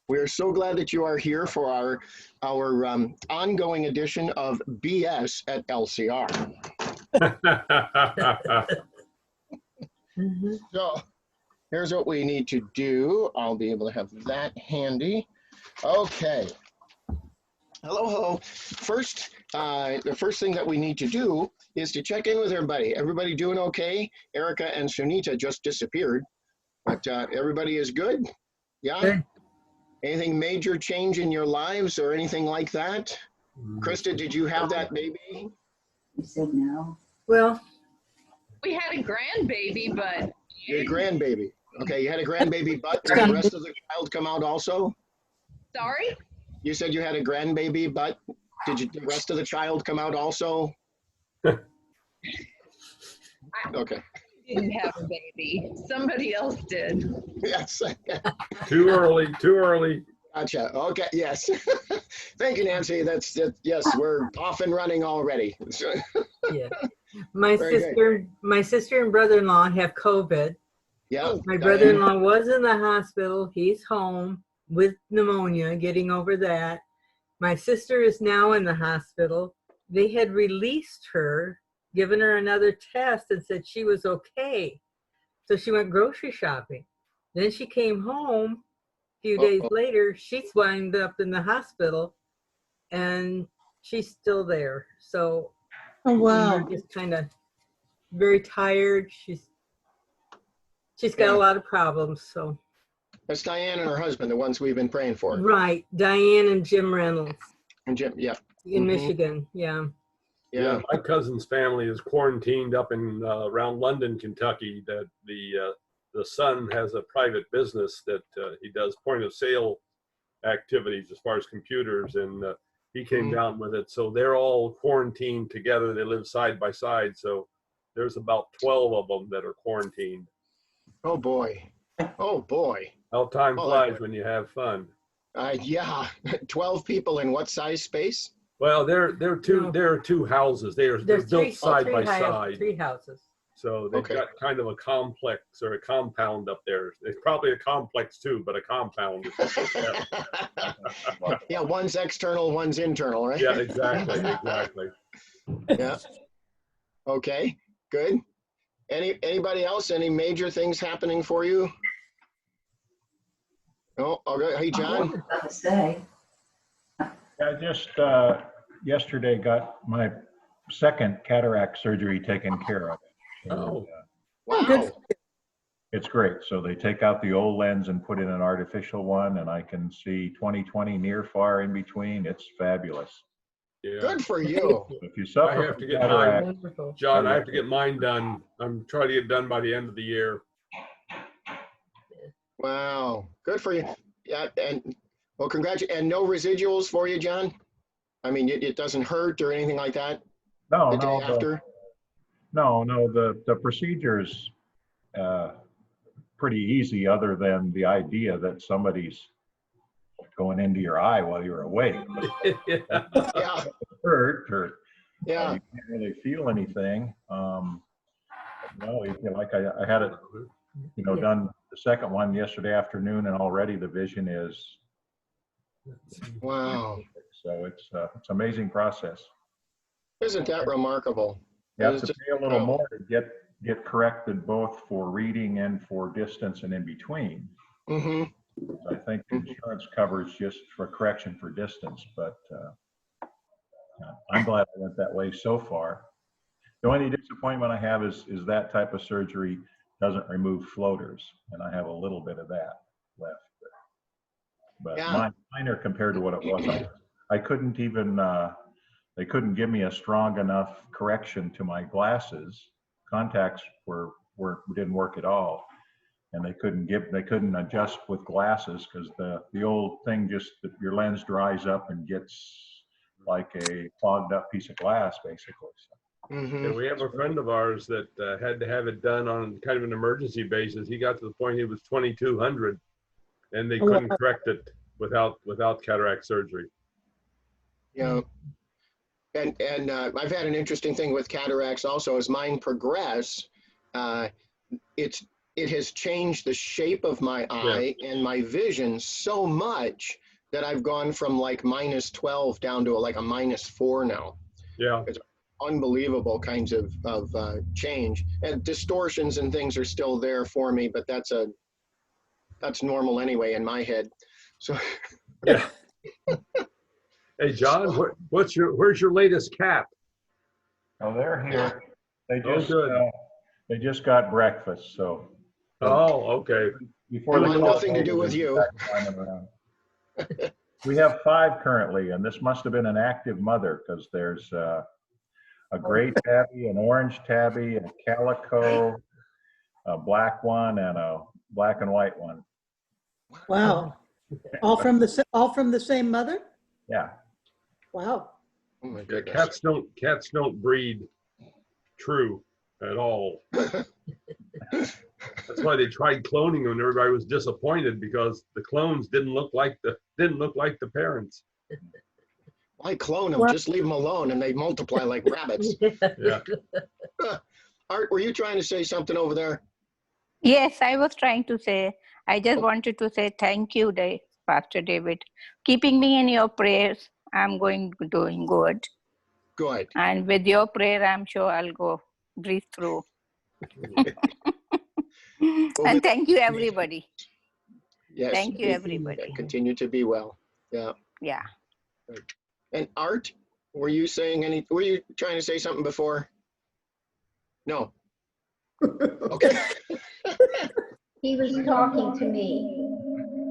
We are so glad that you are here for our ongoing edition of BS at LCR. So here's what we need to do. I'll be able to have that handy. Okay. Hello. First, the first thing that we need to do is to check in with everybody. Everybody doing okay? Erica and Sunita just disappeared, but everybody is good? Yeah? Good. Anything major change in your lives or anything like that? Krista, did you have that baby? You said no. Well, We had a grandbaby, but Your grandbaby. Okay, you had a grandbaby, but did the rest of the child come out also? sorry, You said you had a grandbaby, but did the rest of the child come out also? Okay. I didn't have a baby. Somebody else did. Yes. Too early. Gotcha. Okay. Yes. Thank you, Nancy. That's it. Yes, we're off and running already. yeah. My Very sister and brother-in-law have COVID. Yeah. My brother-in-law was in the hospital. He's home with pneumonia, getting over that. My sister is now in the hospital. They had released her, given her another test, and said she was okay. So she went grocery shopping. Then she came home a few days later. She's wound up in the hospital, and she's still there. So we're just kind of very tired. She's got a lot of problems. So That's Diane and her husband, the ones we've been praying for. right, Diane and Jim Reynolds And Jim, yeah. in Michigan. Yeah. Yeah. My cousin's family is quarantined up in around London, Kentucky. That the son has a private business that he does point of sale activities as far as computers, and he came down with it. So they're all quarantined together. They live side by side. So there's about 12 of them that are quarantined. Oh boy. Oh boy. How time flies when you have fun. Yeah. 12 people in what size space? Well, there are two houses. They're built side by side. 3 houses. So they've got kind of a complex or a compound up there. It's probably a complex too, but a compound. Yeah, one's external, one's internal, right? Yeah, exactly. Yeah. Okay, good. Anybody else? Any major things happening for you? Oh, okay. Hey, John. About to say. I just yesterday got my second cataract surgery taken care of. Oh. Wow. It's great. So they take out the old lens and put in an artificial one, and I can see 20/20 near, far, in between. It's fabulous. Yeah. Good for you. If you suffer I have to from get cataract, Wonderful. John, I have to get mine done. I'm trying to get it done by the end of the year. Wow. Good for you. Yeah, and well, congratulations. And no residuals for you, John? I mean, it doesn't hurt or anything like that the day after? No, the procedure's pretty easy, other than the idea that somebody's going into your eye while you're awake. Yeah. Hurt or Yeah. you can't really feel anything. No, like I had it, done the second one yesterday afternoon, and already the vision is. Wow. So it's amazing process. Isn't that remarkable? You have to It's pay a little more to get corrected, both for reading and for distance and in between. Mm-hmm. I think the insurance covers just for correction for distance, but I'm glad I went that way so far. The only disappointment I have is that type of surgery doesn't remove floaters, and I have a little bit of that left. But Yeah. minor compared to what it was. I couldn't even, they couldn't give me a strong enough correction to my glasses. Contacts didn't work at all. And they couldn't adjust with glasses, because the old thing, your lens dries up and gets like a clogged up piece of glass, basically. So. Mm-hmm. And we have a friend of ours that had to have it done on kind of an emergency basis. He got to the point he was 2,200, and they couldn't correct it without cataract surgery. Yeah. And I've had an interesting thing with cataracts also. As mine progress, it's it has changed the shape of my eye and my vision so much that I've gone from like -12 down to like a -4 now. Yeah. It's unbelievable kinds of change, and distortions and things are still there for me, but that's normal anyway in my head. So Yeah. Hey, John, where's your latest cat? Oh, they're here. They Oh, just, good. they just got breakfast, so. Oh, okay. Before They the want call nothing to do with you. We have 5 currently, and this must have been an active mother because there's a gray tabby, an orange tabby, a calico, a black one, and a black and white one. Wow. All from the same mother? Yeah. Wow. oh my Yeah, goodness. cats don't breed true at all. That's why they tried cloning them, and everybody was disappointed because the clones didn't look like the parents. Why clone them? Well- Just leave them alone and they multiply like rabbits. Yeah. Art, were you trying to say something over there? Yes, I was trying to say, I just wanted to say thank you, Pastor David. Keeping me in your prayers, I'm doing good. Good. And with your prayer, I'm sure I'll go breathe through. And thank you, everybody. Yes. Thank you, Yeah, everybody. continue to be well. Yeah. Yeah. And Art, were you trying to say something before? No. Okay. He was talking to me.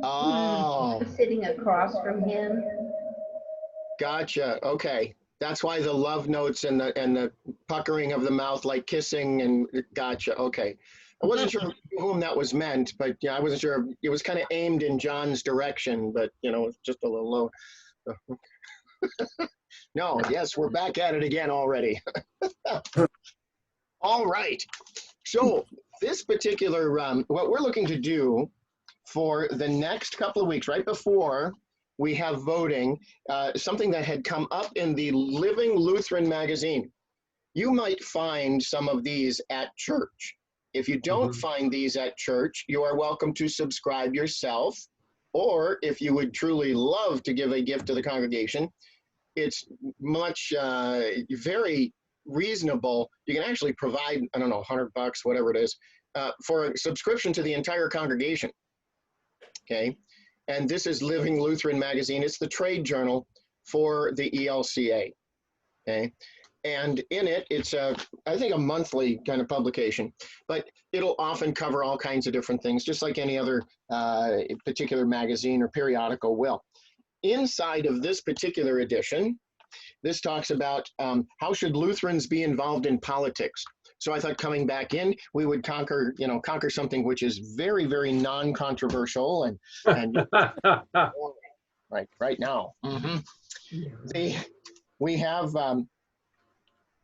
Oh, I'm sitting across from him. gotcha. Okay. That's why the love notes and the puckering of the mouth, like kissing, and gotcha. Okay. I wasn't sure whom that was meant, but yeah, I wasn't sure. It was kind of aimed in John's direction, but it's just a little low. No, yes, we're back at it again already. All right. So this particular, what we're looking to do for the next couple of weeks, right before we have voting, something that had come up in the Living Lutheran magazine. You might find some of these at church. If you don't find these at church, you are welcome to subscribe yourself. Or if you would truly love to give a gift to the congregation, it's much, very reasonable. You can actually provide, I don't know, $100, whatever it is, for a subscription to the entire congregation. Okay. And this is Living Lutheran Magazine. It's the trade journal for the ELCA. Okay. And in it, it's I think a monthly kind of publication, but it'll often cover all kinds of different things, just like any other particular magazine or periodical will. Inside of this particular edition, this talks about how should Lutherans be involved in politics. So I thought coming back in, we would conquer something which is very, very non-controversial and right now. We have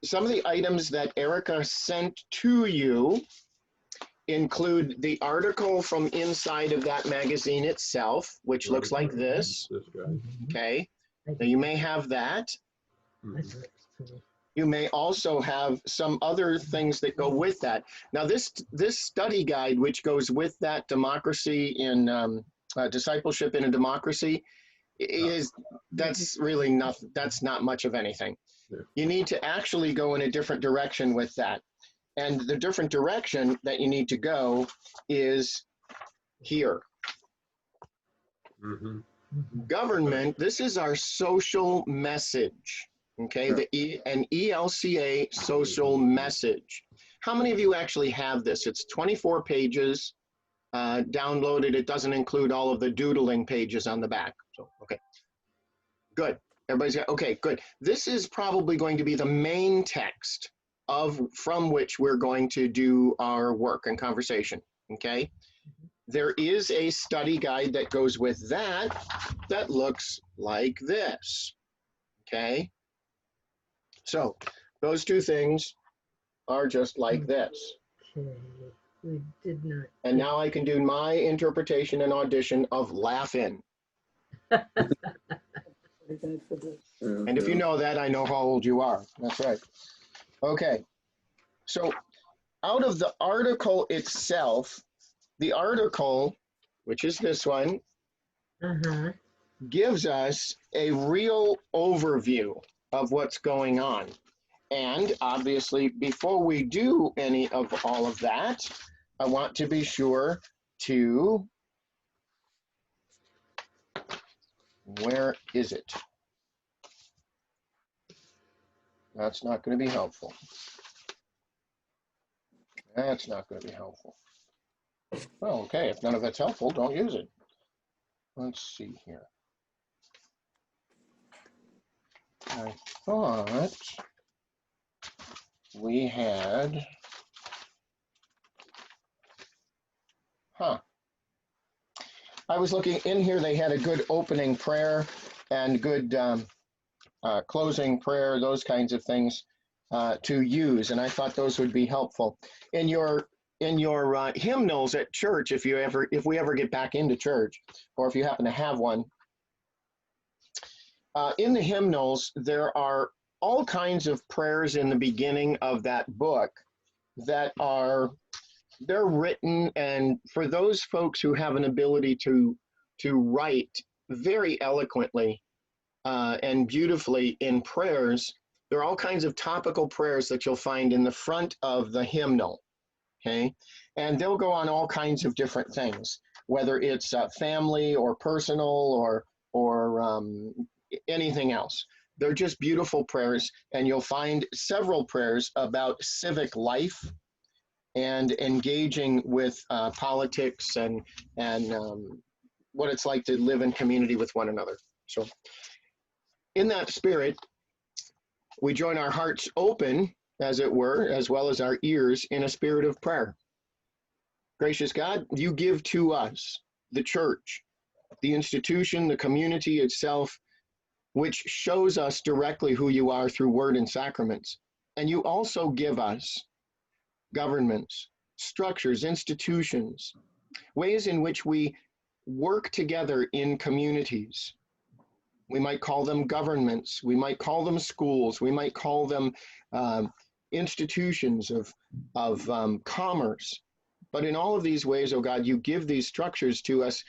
some of the items that Erica sent to you include the article from inside of that magazine itself, which looks like this. Okay, so you may have that. You may also have some other things that go with that. Now, this study guide, which goes with that, democracy in discipleship in a democracy, that's really nothing. That's not much of anything. You need to actually go in a different direction with that. And the different direction that you need to go is here. Government, this is our social message, okay? An ELCA social message. How many of you actually have this? It's 24 pages downloaded. It doesn't include all of the doodling pages on the back. So, okay, good. Everybody's got, okay, good. This is probably going to be the main text from which we're going to do our work and conversation, okay? There is a study guide that goes with that looks like this, okay? So those two things are just like this. Okay, we did not. And now I can do my interpretation and audition of laugh in. And if you know that, I know how old you are. That's right. Okay. So out of the article itself, the article, which is this one, Uh-huh. gives us a real overview of what's going on. And obviously, before we do any of all of that, I want to be sure to, where is it? That's not going to be helpful. That's not going to be helpful. Well, okay, if none of it's helpful, don't use it. Let's see here. I thought we had, I was looking in here, they had a good opening prayer and good closing prayer, those kinds of things to use, and I thought those would be helpful. In your hymnals at church, if we ever get back into church, or if you happen to have one, in the hymnals, there are all kinds of prayers in the beginning of that book that they're written, and for those folks who have an ability to write very eloquently and beautifully in prayers, there are all kinds of topical prayers that you'll find in the front of the hymnal, okay? And they'll go on all kinds of different things, whether it's family or personal or anything else. They're just beautiful prayers, and you'll find several prayers about civic life and engaging with politics and what it's like to live in community with one another. So in that spirit, we join our hearts open, as it were, as well as our ears, in a spirit of prayer. Gracious God, you give to us, the church, the institution, the community itself, which shows us directly who you are through word and sacraments. And you also give us governments, structures, institutions, ways in which we work together in communities. We might call them governments, we might call them schools, we might call them institutions of commerce. But in all of these ways, oh God, you give these structures to us,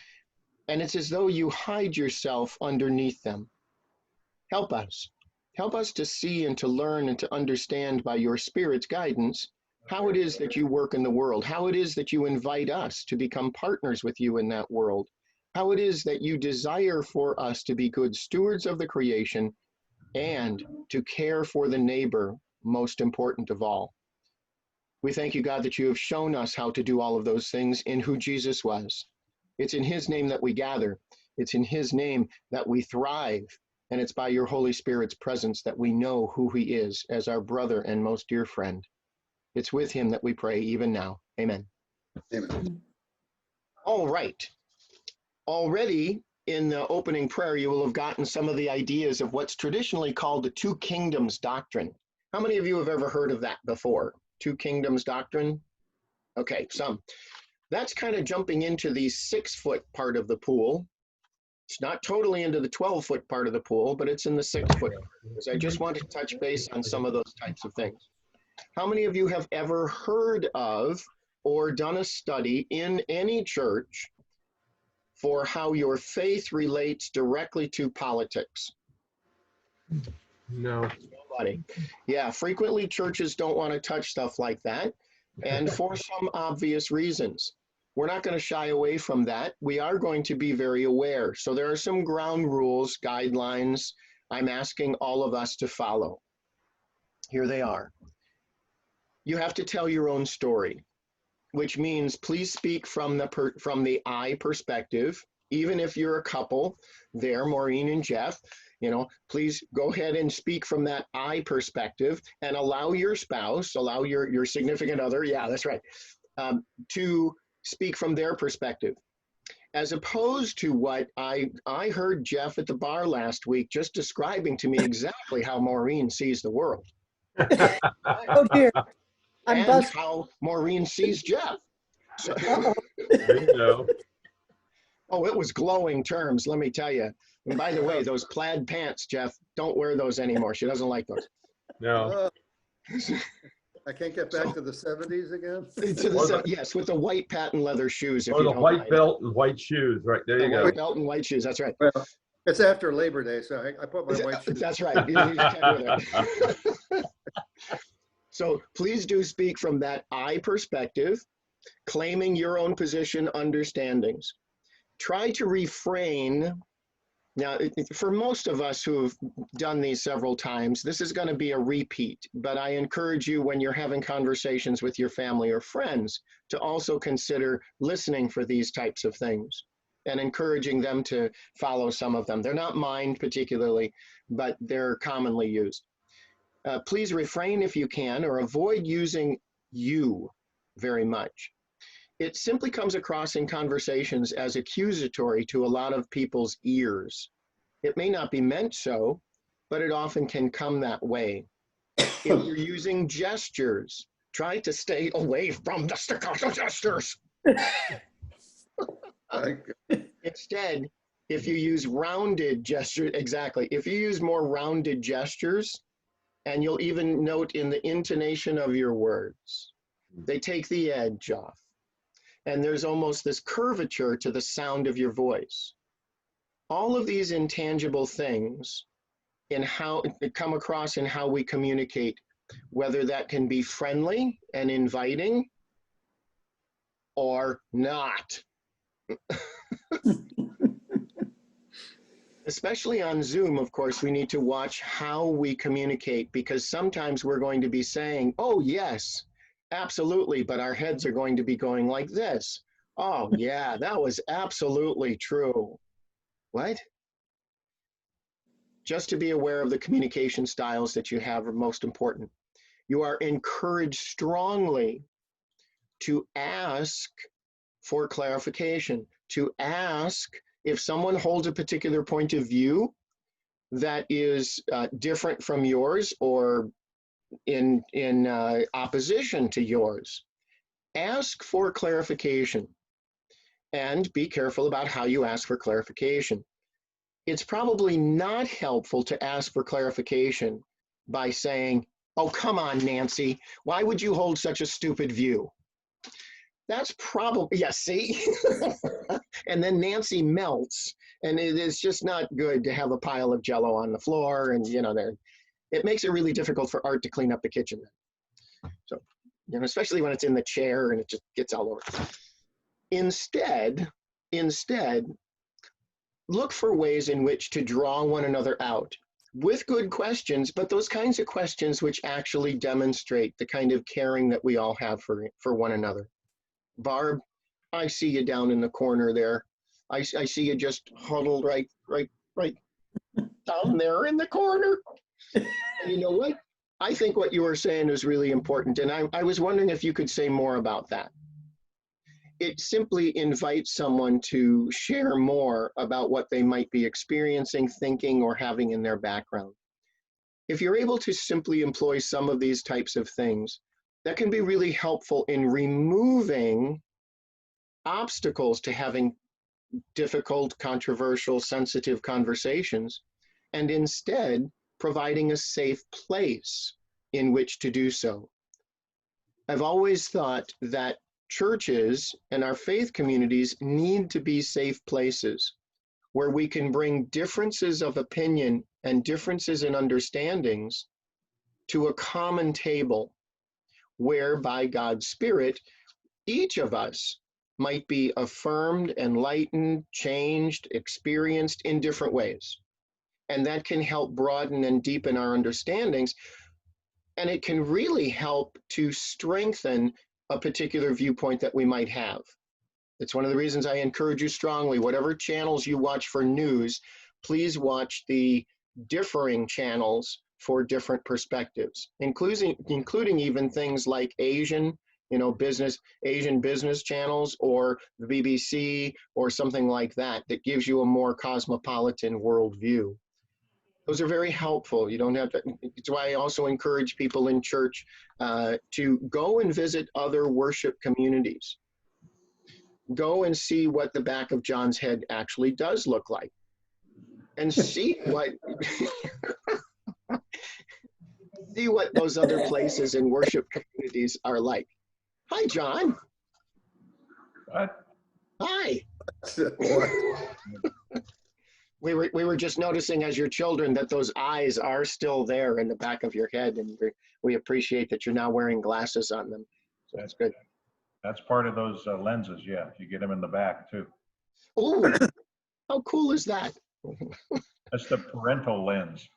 and it's as though you hide yourself underneath them. Help us. Help us to see and to learn and to understand by your Spirit's guidance how it is that you work in the world, how it is that you invite us to become partners with you in that world, how it is that you desire for us to be good stewards of the creation and to care for the neighbor, most important of all. We thank you, God, that you have shown us how to do all of those things in who Jesus was. It's in his name that we gather. It's in his name that we thrive. And it's by your Holy Spirit's presence that we know who he is as our brother and most dear friend. It's with him that we pray even now. Amen. Amen. All right. Already in the opening prayer, you will have gotten some of the ideas of what's traditionally called the two kingdoms doctrine. How many of you have ever heard of that before? Two kingdoms doctrine? Okay, some. That's kind of jumping into the 6-foot part of the pool. It's not totally into the 12-foot part of the pool, but it's in the 6-foot. Because I just want to touch base on some of those types of things. How many of you have ever heard of or done a study in any church for how your faith relates directly to politics? No. Nobody. Yeah, frequently churches don't want to touch stuff like that, and for some obvious reasons. We're not going to shy away from that. We are going to be very aware. So there are some ground rules, guidelines I'm asking all of us to follow. Here they are. You have to tell your own story, which means please speak from the I perspective. Even if you're a couple there, Maureen and Jeff, please go ahead and speak from that I perspective and allow your spouse, allow your significant other, yeah, that's right, to speak from their perspective. As opposed to what I heard Jeff at the bar last week just describing to me exactly how Maureen sees the world. Oh dear. I'm and busted. how Maureen sees Jeff. So, Bingo. oh, it was glowing terms, let me tell you. And by the way, those plaid pants, Jeff, don't wear those anymore. She doesn't like those. No. I can't get back to the 70s again? Yes, with the white patent leather shoes, if Or you the don't white mind. belt and white shoes, right, there The you go. white belt and white shoes, that's right. Well, it's after Labor Day, so I put my white shoes. That's right. You can with it. So please do speak from that I perspective, claiming your own position, understandings. Try to refrain. Now, for most of us who have done these several times, this is going to be a repeat, but I encourage you when you're having conversations with your family or friends to also consider listening for these types of things and encouraging them to follow some of them. They're not mine particularly, but they're commonly used. Please refrain if you can, or avoid using you very much. It simply comes across in conversations as accusatory to a lot of people's ears. It may not be meant so, but it often can come that way. If you're using gestures, try to stay away from the staccato gestures. Instead, if you use rounded gestures, exactly, if you use more rounded gestures, and you'll even note in the intonation of your words, they take the edge off. And there's almost this curvature to the sound of your voice. All of these intangible things in how it come across in how we communicate, whether that can be friendly and inviting or not. Especially on Zoom, of course, we need to watch how we communicate, because sometimes we're going to be saying, oh, yes, absolutely, but our heads are going to be going like this. Oh, yeah, that was absolutely true. What? Just to be aware of the communication styles that you have are most important. You are encouraged strongly to ask for clarification, to ask if someone holds a particular point of view that is different from yours or in opposition to yours. Ask for clarification and be careful about how you ask for clarification. It's probably not helpful to ask for clarification by saying, oh, come on, Nancy, why would you hold such a stupid view? That's probably, yeah, see? And then Nancy melts, and it is just not good to have a pile of Jell-O on the floor, and, it makes it really difficult for Art to clean up the kitchen. So, especially when it's in the chair and it just gets all over. Instead, look for ways in which to draw one another out with good questions, but those kinds of questions which actually demonstrate the kind of caring that we all have for one another. Barb, I see you down in the corner there. I see you just huddled right down there in the corner. And you know what? I think what you were saying is really important, and I was wondering if you could say more about that. It simply invites someone to share more about what they might be experiencing, thinking, or having in their background. If you're able to simply employ some of these types of things, that can be really helpful in removing obstacles to having difficult, controversial, sensitive conversations, and instead providing a safe place in which to do so. I've always thought that churches and our faith communities need to be safe places where we can bring differences of opinion and differences in understandings to a common table, where by God's Spirit, each of us might be affirmed, enlightened, changed, experienced in different ways. And that can help broaden and deepen our understandings. And it can really help to strengthen a particular viewpoint that we might have. It's one of the reasons I encourage you strongly, whatever channels you watch for news, please watch the differing channels for different perspectives, including even things like Asian business channels, or the BBC, or something like that gives you a more cosmopolitan worldview. Those are very helpful. You don't have to. It's why I also encourage people in church to go and visit other worship communities. Go and see what the back of John's head actually does look like, and see what see what those other places and worship communities are like. Hi, John. What? Hi. What? We were just noticing as your children that those eyes are still there in the back of your head, and we appreciate that you're now wearing glasses on them. So that's good. That's part of those lenses, yeah. You get them in the back too. Oh, how cool is that? That's the parental lens.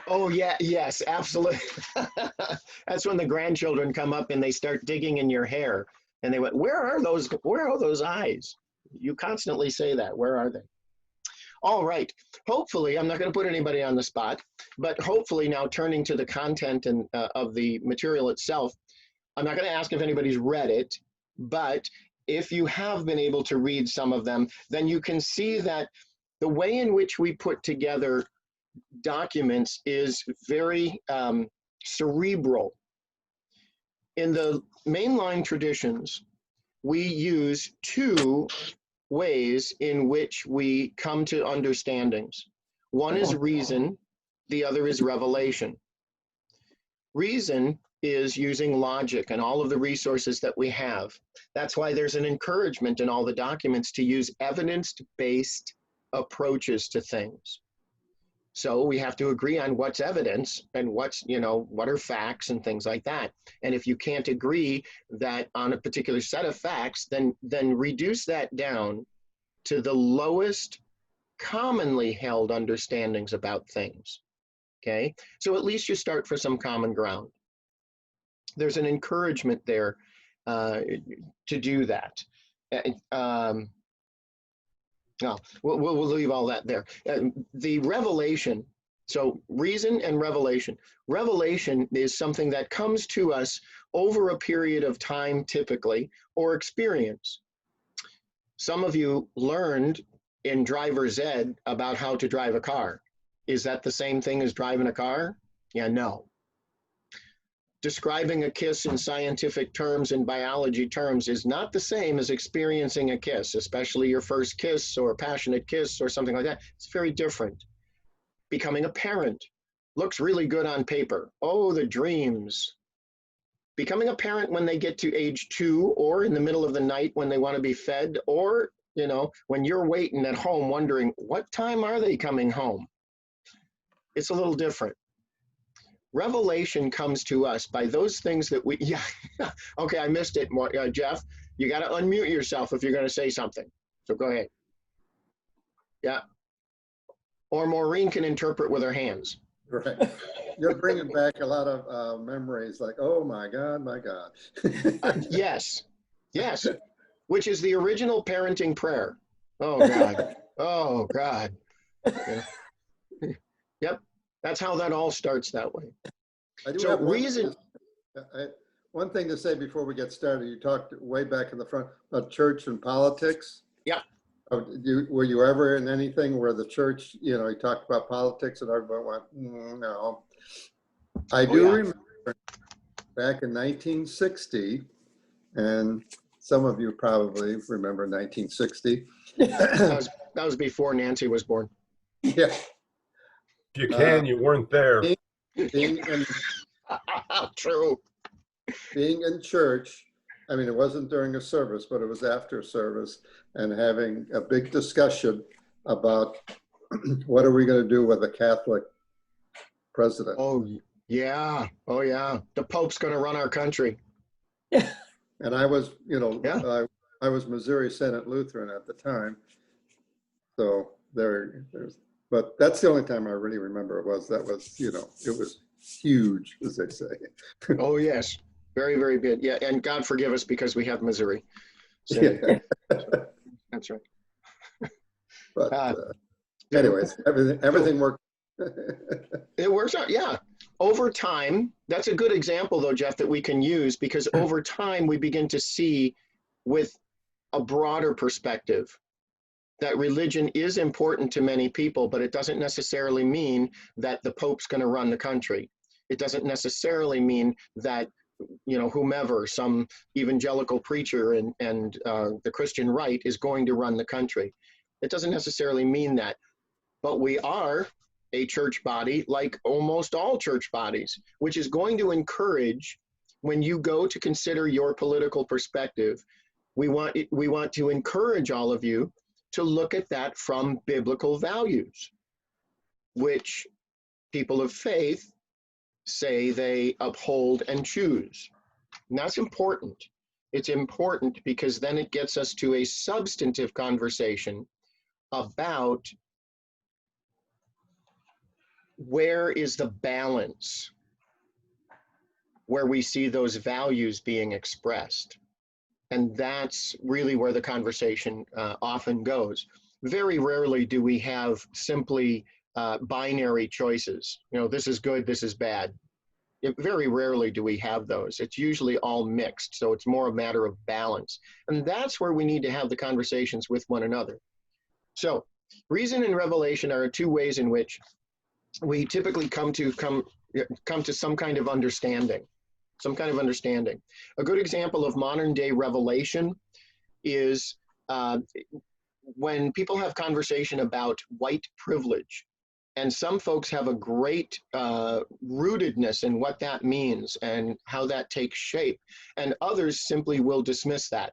Oh yeah, yes, absolutely. That's when the grandchildren come up and they start digging in your hair, and they went, "Where are those eyes?" You constantly say that. Where are they? All right. Hopefully, I'm not going to put anybody on the spot, but hopefully now turning to the content and of the material itself, I'm not going to ask if anybody's read it, but if you have been able to read some of them, then you can see that the way in which we put together documents is very cerebral. In the mainline traditions, we use two ways in which we come to understandings. One is reason, the other is revelation. Reason is using logic and all of the resources that we have. That's why there's an encouragement in all the documents to use evidence-based approaches to things. So we have to agree on what's evidence and what's, what are facts and things like that. And if you can't agree that on a particular set of facts, then reduce that down to the lowest commonly held understandings about things. Okay, so at least you start for some common ground. There's an encouragement there to do that. No, we'll leave all that there. The revelation, so reason and revelation. Revelation is something that comes to us over a period of time typically, or experience. Some of you learned in driver's ed about how to drive a car. Is that the same thing as driving a car? Yeah, no. Describing a kiss in scientific terms and biology terms is not the same as experiencing a kiss, especially your first kiss or a passionate kiss or something like that. It's very different. Becoming a parent looks really good on paper. Oh, the dreams. Becoming a parent when they get to age 2 or in the middle of the night when they want to be fed, or, when you're waiting at home wondering, what time are they coming home? It's a little different. Revelation comes to us by those things that we, okay, I missed it, Jeff. You got to unmute yourself if you're going to say something. So go ahead. Yeah. Or Maureen can interpret with her hands. Right. You're bringing back a lot of memories like, oh my God, my God. Yes. Which is the original parenting prayer. Oh God. Oh God. Yeah. Yep. That's how that all starts that way. I do So have reason. one thing to say before we get started. You talked way back in the front about church and politics. Yeah. Were you ever in anything where the church, you talked about politics and everybody went, no. I do remember back in 1960, and some of you probably remember 1960. That was before Nancy was born. Yeah. If you can, you weren't there. Being in, True. Being in church, I mean, it wasn't during a service, but it was after service, and having a big discussion about what are we going to do with a Catholic president. Oh yeah. The Pope's going to run our country. And I was, I was Missouri Senate Lutheran at the time. So there's, but that's the only time I really remember it was, it was huge, as they say. Oh yes. Very, very big. Yeah. And God forgive us because we have Missouri. So, Yeah. That's right. But anyways, everything worked. It works out. Yeah. Over time, that's a good example though, Jeff, that we can use, because over time we begin to see with a broader perspective that religion is important to many people, but it doesn't necessarily mean that the Pope's going to run the country. It doesn't necessarily mean that, whomever, some evangelical preacher and the Christian right is going to run the country. It doesn't necessarily mean that, but we are a church body like almost all church bodies, which is going to encourage, when you go to consider your political perspective, we want to encourage all of you to look at that from biblical values, which people of faith say they uphold and choose. And that's important. It's important because then it gets us to a substantive conversation about where is the balance where we see those values being expressed. And that's really where the conversation often goes. Very rarely do we have simply binary choices. You know, this is good, this is bad. Very rarely do we have those. It's usually all mixed. So it's more a matter of balance. And that's where we need to have the conversations with one another. So reason and revelation are two ways in which we typically come to some kind of understanding. A good example of modern day revelation is when people have conversation about white privilege. And some folks have a great rootedness in what that means and how that takes shape. And others simply will dismiss that.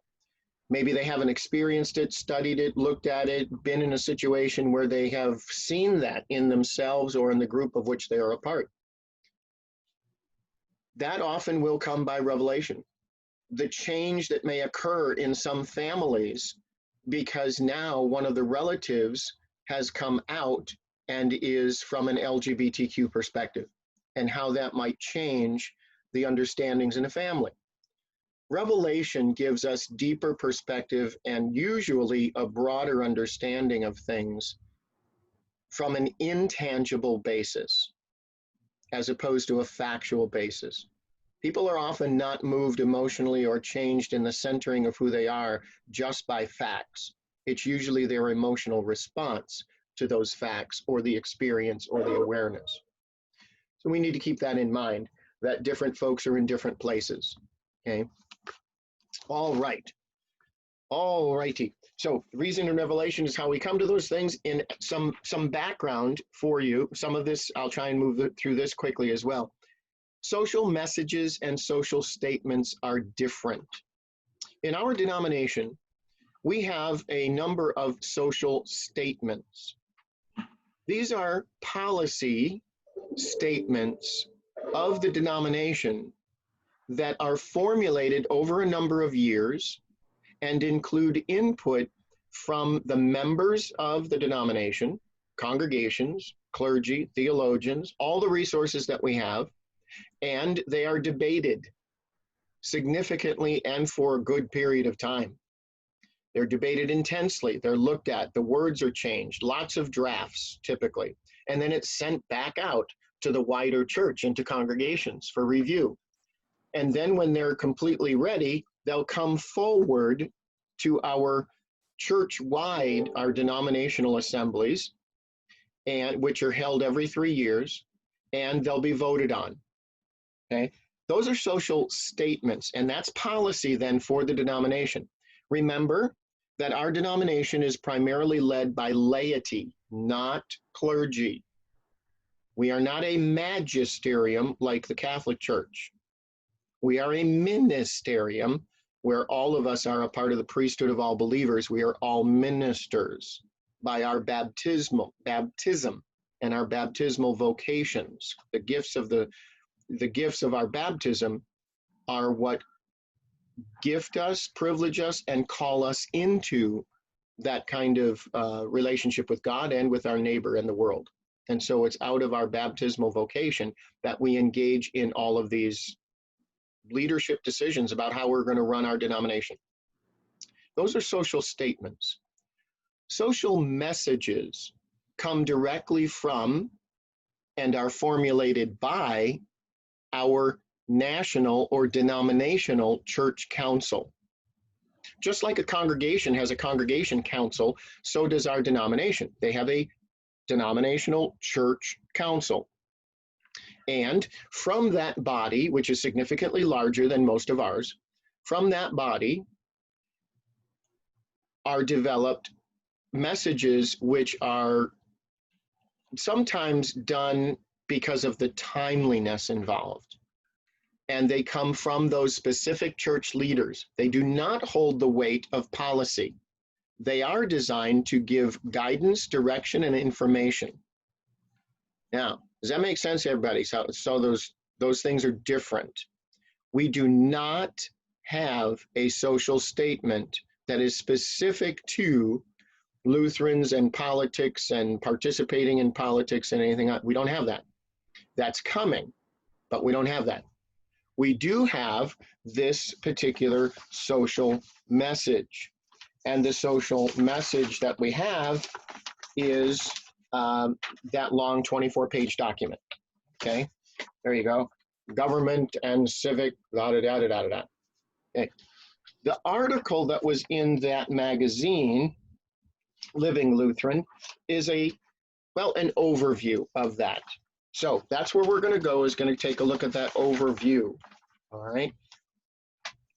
Maybe they haven't experienced it, studied it, looked at it, been in a situation where they have seen that in themselves or in the group of which they are a part. That often will come by revelation. The change that may occur in some families because now one of the relatives has come out and is from an LGBTQ perspective, and how that might change the understandings in a family. Revelation gives us deeper perspective and usually a broader understanding of things from an intangible basis, as opposed to a factual basis. People are often not moved emotionally or changed in the centering of who they are just by facts. It's usually their emotional response to those facts or the experience or the awareness. So we need to keep that in mind, that different folks are in different places, okay? All right. All righty. So reason and revelation is how we come to those things. In some background for you, some of this, I'll try and move through this quickly as well. Social messages and social statements are different. In our denomination, we have a number of social statements. These are policy statements of the denomination that are formulated over a number of years and include input from the members of the denomination, congregations, clergy, theologians, all the resources that we have, and they are debated significantly and for a good period of time. They're debated intensely. They're looked at. The words are changed. Lots of drafts, typically. And then it's sent back out to the wider church and to congregations for review. And then when they're completely ready, they'll come forward to our church-wide, our denominational assemblies, and which are held every 3 years, and they'll be voted on. Okay? Those are social statements, and that's policy then for the denomination. Remember that our denomination is primarily led by laity, not clergy. We are not a magisterium like the Catholic Church. We are a ministerium where all of us are a part of the priesthood of all believers. We are all ministers by our baptism and our baptismal vocations. The gifts of our baptism are what gift us, privilege us, and call us into that kind of relationship with God and with our neighbor and the world. And so it's out of our baptismal vocation that we engage in all of these leadership decisions about how we're going to run our denomination. Those are social statements. Social messages come directly from and are formulated by our national or denominational church council. Just like a congregation has a congregation council, so does our denomination. They have a denominational church council. And from that body, which is significantly larger than most of ours, from that body are developed messages which are sometimes done because of the timeliness involved. And they come from those specific church leaders. They do not hold the weight of policy. They are designed to give guidance, direction, and information. Now, does that make sense, everybody? So those things are different. We do not have a social statement that is specific to Lutherans and politics and participating in politics and anything. We don't have that. That's coming, but we don't have that. We do have this particular social message. And the social message that we have is that long 24-page document. Okay, there you go. Government and civic, da-da-da-da-da-da. Okay. The article that was in that magazine, Living Lutheran, is an overview of that. So that's where we're going to go, is going to take a look at that overview. All right.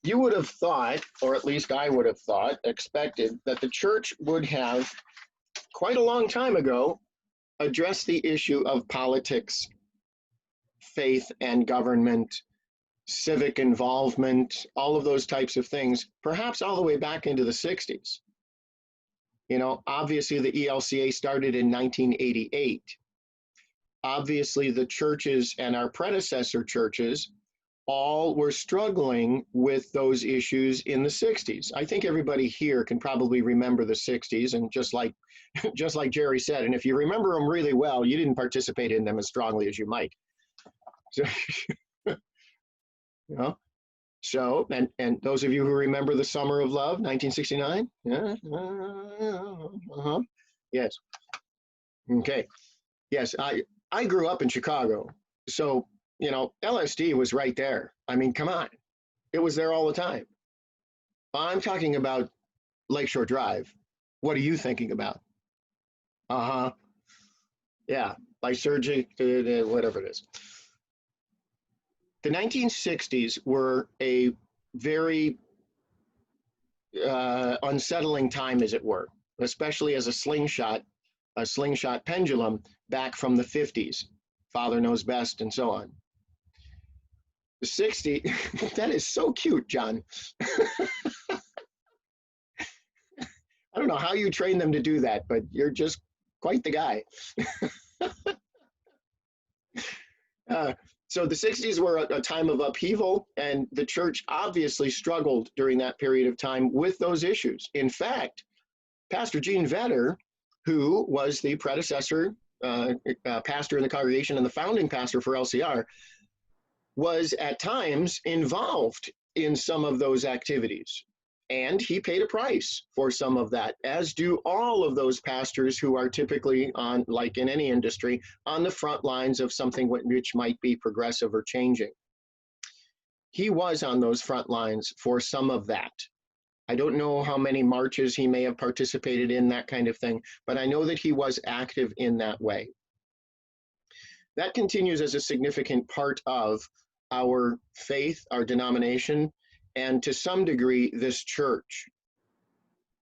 You would have thought, or at least I would have thought, expected, that the church would have, quite a long time ago, addressed the issue of politics, faith and government, civic involvement, all of those types of things, perhaps all the way back into the 60s. You know, obviously the ELCA started in 1988. Obviously the churches and our predecessor churches all were struggling with those issues in the 60s. I think everybody here can probably remember the 60s, and just like Jerry said, and if you remember them really well, you didn't participate in them as strongly as you might. So, you know, so and those of you who remember the Summer of Love, 1969, yes, okay, yes, I grew up in Chicago, so you know, LSD was right there. I mean, come on. It was there all the time. I'm talking about Lakeshore Drive. What are you thinking about? Yeah, lysergic, whatever it is. The 1960s were a very unsettling time, as it were, especially as a slingshot pendulum back from the 50s. Father knows best, and so on. The 60s, that is so cute, John. I don't know how you train them to do that, but you're just quite the guy. So the 60s were a time of upheaval, and the church obviously struggled during that period of time with those issues. In fact, Pastor Gene Vetter, who was the predecessor pastor in the congregation and the founding pastor for LCR, was at times involved in some of those activities. And he paid a price for some of that, as do all of those pastors who are typically on, like in any industry, on the front lines of something which might be progressive or changing. He was on those front lines for some of that. I don't know how many marches he may have participated in, that kind of thing, but I know that he was active in that way. That continues as a significant part of our faith, our denomination, and to some degree, this church.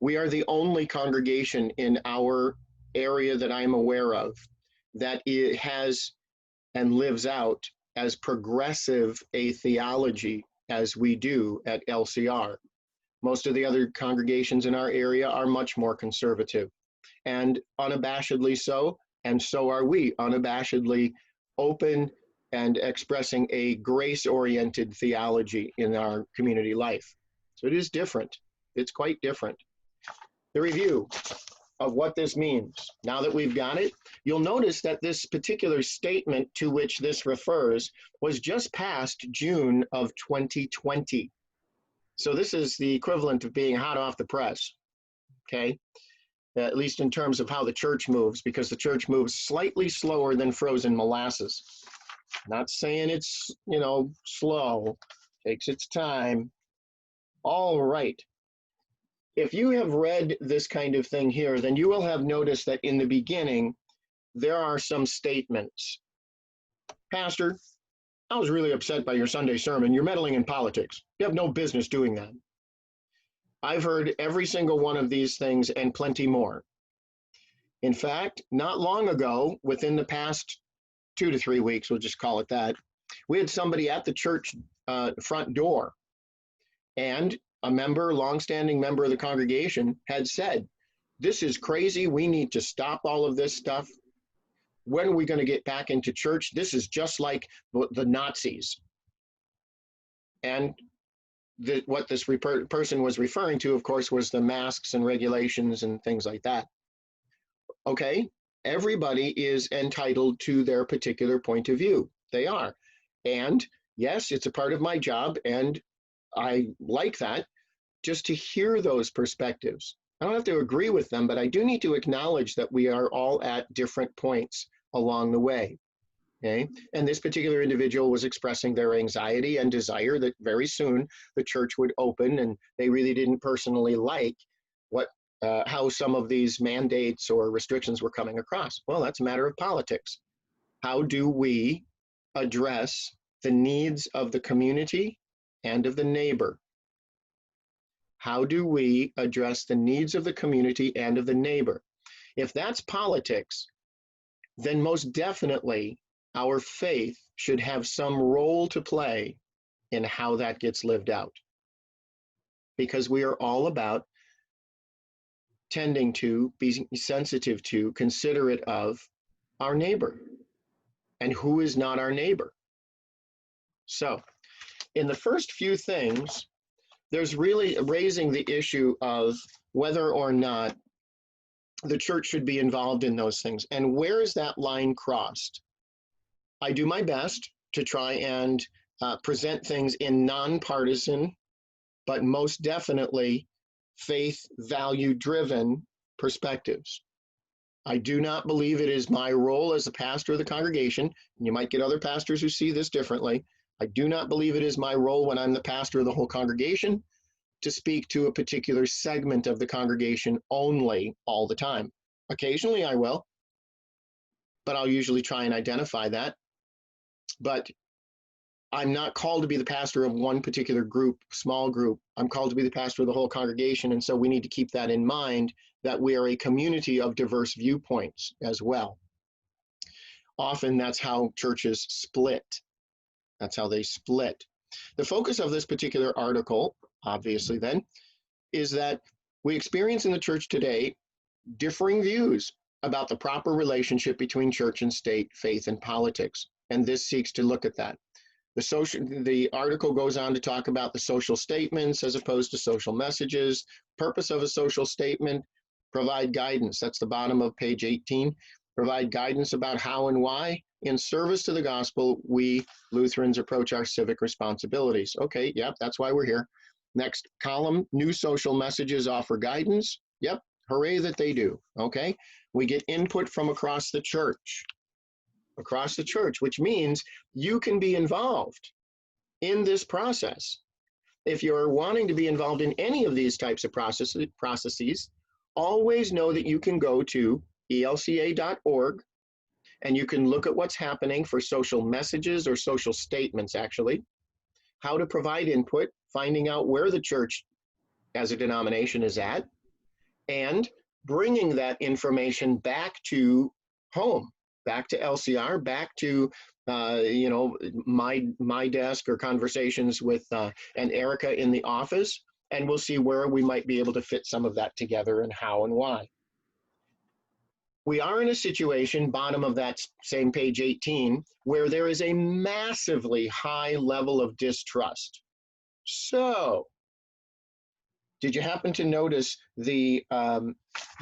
We are the only congregation in our area that I'm aware of that it has and lives out as progressive a theology as we do at LCR. Most of the other congregations in our area are much more conservative, and unabashedly so, and so are we, unabashedly open and expressing a grace-oriented theology in our community life. So it is different. It's quite different. The review of what this means. Now that we've got it, you'll notice that this particular statement to which this refers was just passed June of 2020. So this is the equivalent of being hot off the press, okay? At least in terms of how the church moves, because the church moves slightly slower than frozen molasses. Not saying it's, you know, slow, takes its time. All right. If you have read this kind of thing here, then you will have noticed that in the beginning, there are some statements. Pastor, I was really upset by your Sunday sermon. You're meddling in politics. You have no business doing that. I've heard every single one of these things and plenty more. In fact, not long ago, within the past 2 to 3 weeks, we'll just call it that, we had somebody at the church front door, and a member, longstanding member of the congregation, had said, "This is crazy. We need to stop all of this stuff. When are we going to get back into church? This is just like the Nazis." And what this person was referring to, of course, was the masks and regulations and things like that. Okay, everybody is entitled to their particular point of view. They are. And yes, it's a part of my job, and I like that, just to hear those perspectives. I don't have to agree with them, but I do need to acknowledge that we are all at different points along the way. Okay, and this particular individual was expressing their anxiety and desire that very soon the church would open, and they really didn't personally like how some of these mandates or restrictions were coming across. Well, that's a matter of politics. How do we address the needs of the community and of the neighbor? How do we address the needs of the community and of the neighbor? If that's politics, then most definitely our faith should have some role to play in how that gets lived out. Because we are all about tending to, be sensitive to, considerate of our neighbor. And who is not our neighbor? So, in the first few things, there's really raising the issue of whether or not the church should be involved in those things. And where is that line crossed? I do my best to try and present things in nonpartisan, but most definitely faith value driven perspectives. I do not believe it is my role as a pastor of the congregation, and you might get other pastors who see this differently. I do not believe it is my role when I'm the pastor of the whole congregation to speak to a particular segment of the congregation only all the time. Occasionally I will, but I'll usually try and identify that. But I'm not called to be the pastor of one particular group, small group. I'm called to be the pastor of the whole congregation. And so we need to keep that in mind, that we are a community of diverse viewpoints as well. Often that's how churches split. That's how they split. The focus of this particular article, obviously then, is that we experience in the church today differing views about the proper relationship between church and state, faith and politics. And this seeks to look at that. The article goes on to talk about the social statements as opposed to social messages. Purpose of a social statement: provide guidance. That's the bottom of page 18. Provide guidance about how and why, in service to the gospel, we Lutherans approach our civic responsibilities. Okay, yep, that's why we're here. Next column: new social messages offer guidance. Yep, hooray that they do. Okay, we get input from across the church. Across the church, which means you can be involved in this process. If you're wanting to be involved in any of these types of processes, always know that you can go to elca.org and you can look at what's happening for social messages or social statements, actually, how to provide input, finding out where the church as a denomination is at, and bringing that information back to home, back to LCR, back to my desk or conversations with and Erica in the office, and we'll see where we might be able to fit some of that together and how and why. We are in a situation, bottom of that same page 18, where there is a massively high level of distrust. So, did you happen to notice the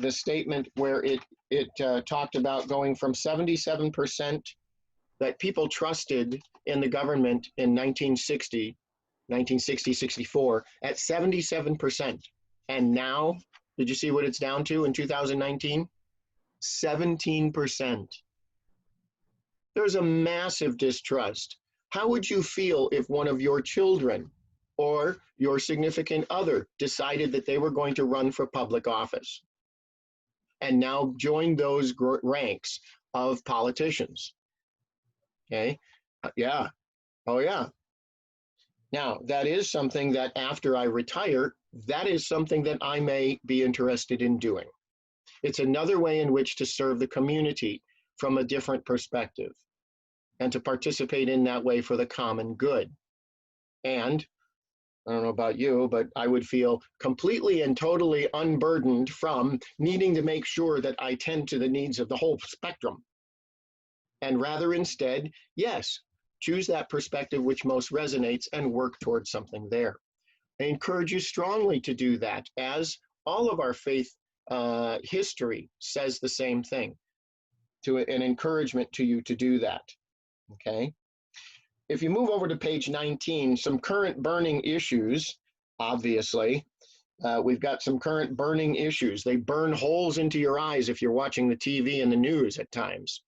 statement where it talked about going from 77% that people trusted in the government in 1960, 64, at 77%. And now, did you see what it's down to in 2019? 17%. There's a massive distrust. How would you feel if one of your children or your significant other decided that they were going to run for public office and now join those ranks of politicians? Okay, yeah, oh yeah. Now, that is something that after I retire, that is something that I may be interested in doing. It's another way in which to serve the community from a different perspective and to participate in that way for the common good. And I don't know about you, but I would feel completely and totally unburdened from needing to make sure that I tend to the needs of the whole spectrum. And rather instead, yes, choose that perspective which most resonates and work towards something there. I encourage you strongly to do that, as all of our faith history says the same thing, to an encouragement to you to do that, okay? If you move over to page 19, some current burning issues, obviously. We've got some current burning issues. They burn holes into your eyes if you're watching the TV and the news at times,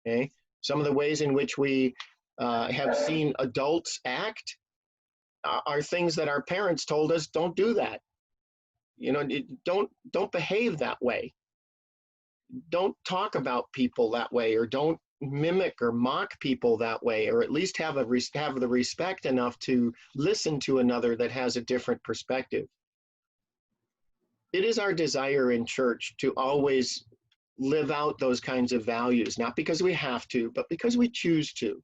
okay? Some of the ways in which we have seen adults act are things that our parents told us, don't do that. You know, don't behave that way. Don't talk about people that way, or don't mimic or mock people that way, or at least have the respect enough to listen to another that has a different perspective. It is our desire in church to always live out those kinds of values, not because we have to, but because we choose to.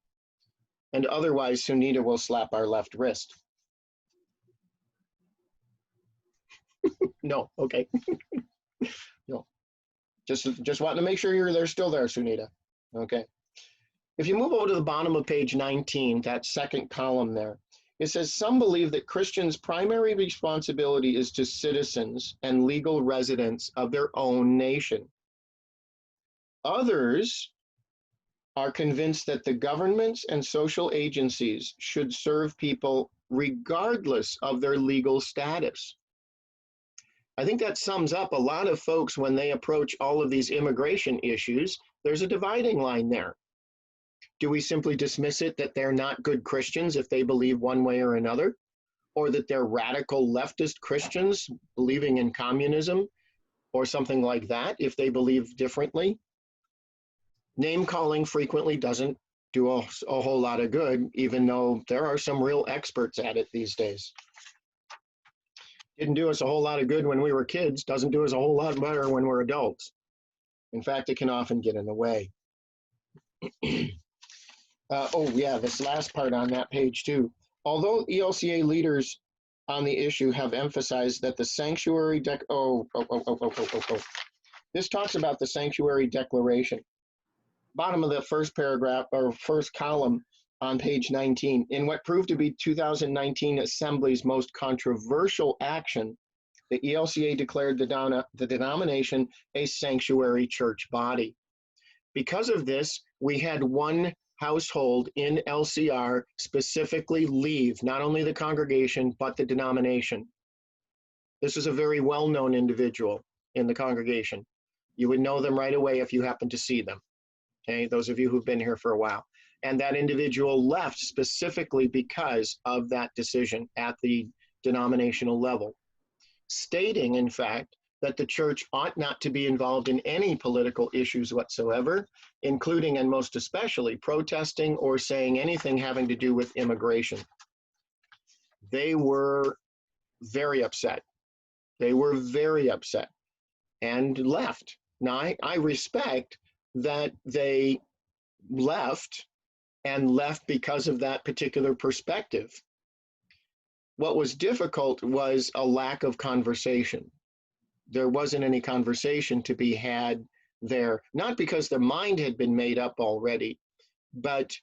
And otherwise, Sunita will slap our left wrist. No, okay. No. Just wanting to make sure they're still there, Sunita. Okay. If you move over to the bottom of page 19, that second column there, it says, some believe that Christians' primary responsibility is to citizens and legal residents of their own nation. Others are convinced that the governments and social agencies should serve people regardless of their legal status. I think that sums up a lot of folks when they approach all of these immigration issues. There's a dividing line there. Do we simply dismiss it that they're not good Christians if they believe one way or another? Or that they're radical leftist Christians believing in communism or something like that if they believe differently? Name calling frequently doesn't do a whole lot of good, even though there are some real experts at it these days. Didn't do us a whole lot of good when we were kids, doesn't do us a whole lot better when we're adults. In fact, it can often get in the way. Oh yeah, this last part on that page too. Although ELCA leaders on the issue have emphasized that the sanctuary This talks about the sanctuary declaration. Bottom of the first paragraph or first column on page 19. In what proved to be 2019 Assembly's most controversial action, the ELCA declared the denomination a sanctuary church body. Because of this, we had one household in LCR specifically leave not only the congregation, but the denomination. This is a very well-known individual in the congregation. You would know them right away if you happen to see them. Okay, those of you who've been here for a while. And that individual left specifically because of that decision at the denominational level, stating, in fact, that the church ought not to be involved in any political issues whatsoever, including and most especially protesting or saying anything having to do with immigration. They were very upset. They were very upset and left. Now, I respect that they left and left because of that particular perspective. What was difficult was a lack of conversation. There wasn't any conversation to be had there, not because their mind had been made up already, but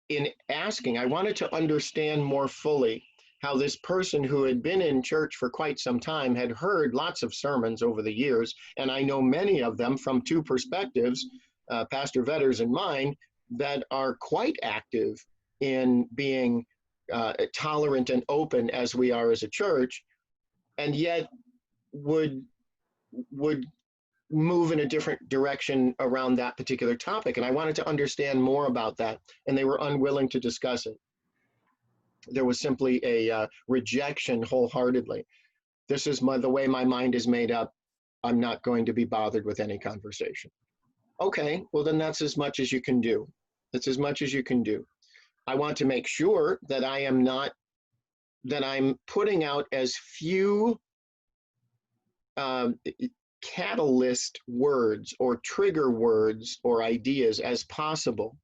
in asking, I wanted to understand more fully how this person who had been in church for quite some time had heard lots of sermons over the years, and I know many of them from two perspectives, Pastor Vedder's and mine, that are quite active in being tolerant and open as we are as a church, and yet would move in a different direction around that particular topic. And I wanted to understand more about that, and they were unwilling to discuss it. There was simply a rejection wholeheartedly. This is the way my mind is made up. I'm not going to be bothered with any conversation. Okay, well then that's as much as you can do. That's as much as you can do. I want to make sure that I'm putting out as few catalyst words or trigger words or ideas as possible,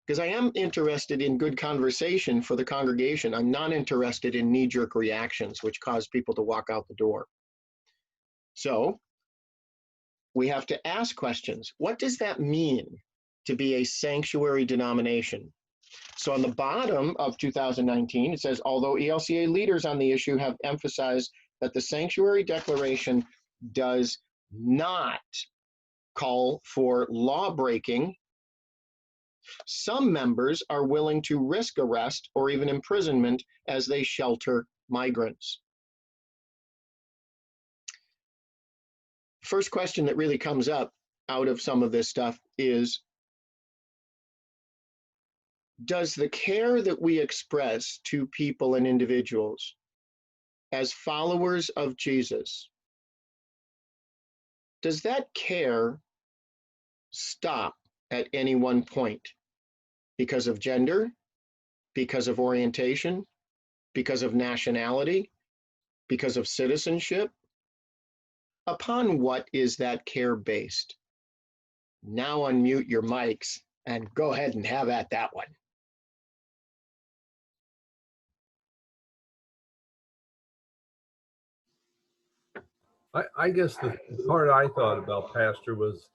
because I am interested in good conversation for the congregation. I'm not interested in knee-jerk reactions, which cause people to walk out the door. So we have to ask questions. What does that mean to be a sanctuary denomination? So on the bottom of 2019, it says, although ELCA leaders on the issue have emphasized that the Sanctuary Declaration does not call for law breaking, some members are willing to risk arrest or even imprisonment as they shelter migrants. First question that really comes up out of some of this stuff is, does the care that we express to people and individuals as followers of Jesus, does that care stop at any one point because of gender, because of orientation, because of nationality, because of citizenship? Upon what is that care based? Now unmute your mics and go ahead and have at that one. I guess the part I thought about, Pastor, was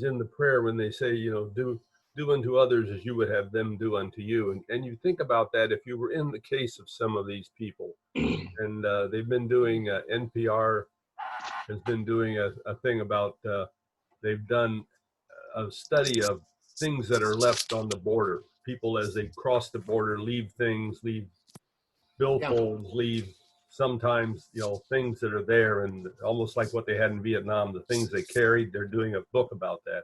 in the prayer when they say, you know, do unto others as you would have them do unto you. And you think about that if you were in the case of some of these people, and they've been doing, NPR has been doing a thing about, they've done a study of things that are left on the border. People as they cross the border leave things, leave billfolds, leave sometimes, you know, things that are there, and almost like what they had in Vietnam, the things they carried. They're doing a book about that.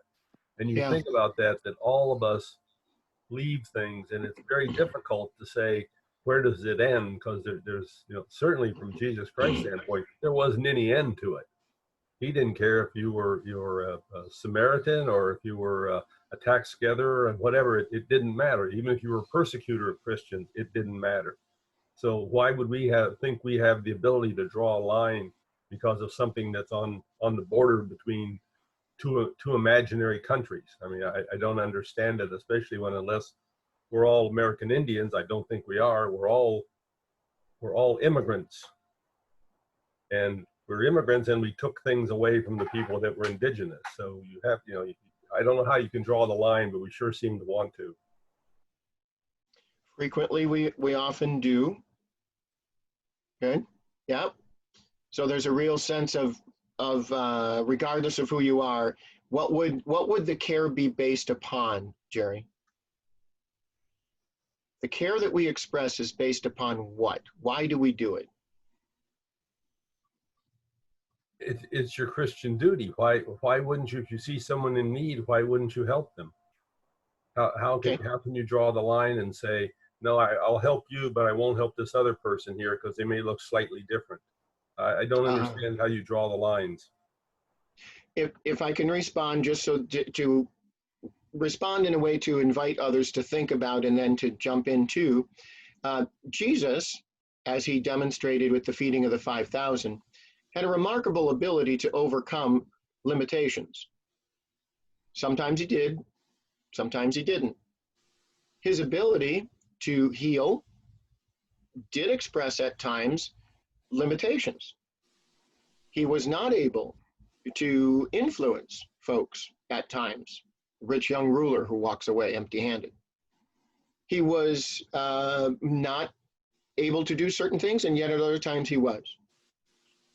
And you think about that all of us leave things, and it's very difficult to say, where does it end? Because there's, you know, certainly from Jesus Christ's standpoint, there wasn't any end to it. He didn't care if you were a Samaritan or if you were a tax gatherer and whatever. It didn't matter. Even if you were a persecutor of Christians, it didn't matter. So why would we think we have the ability to draw a line because of something that's on the border between two imaginary countries? I mean, I don't understand it, especially when, unless we're all American Indians, I don't think we are. We're all immigrants, and we're immigrants, and we took things away from the people that were indigenous. So you have, you know, I don't know how you can draw the line, but we sure seem to want to. Frequently, we often do. Okay. Yeah. So there's a real sense of regardless of who you are, what would the care be based upon, Jerry? The care that we express is based upon what? Why do we do it? It's your Christian duty. Why wouldn't you, if you see someone in need, why wouldn't you help them? How can you draw the line and say, no, I'll help you, but I won't help this other person here because they may look slightly different? I don't understand how you draw the lines. If I can respond, just so to respond in a way to invite others to think about and then to jump into, Jesus, as he demonstrated with the feeding of the 5,000, had a remarkable ability to overcome limitations. Sometimes he did, sometimes he didn't. His ability to heal did express at times limitations. He was not able to influence folks at times. Rich young ruler who walks away empty-handed. He was not able to do certain things, and yet at other times he was.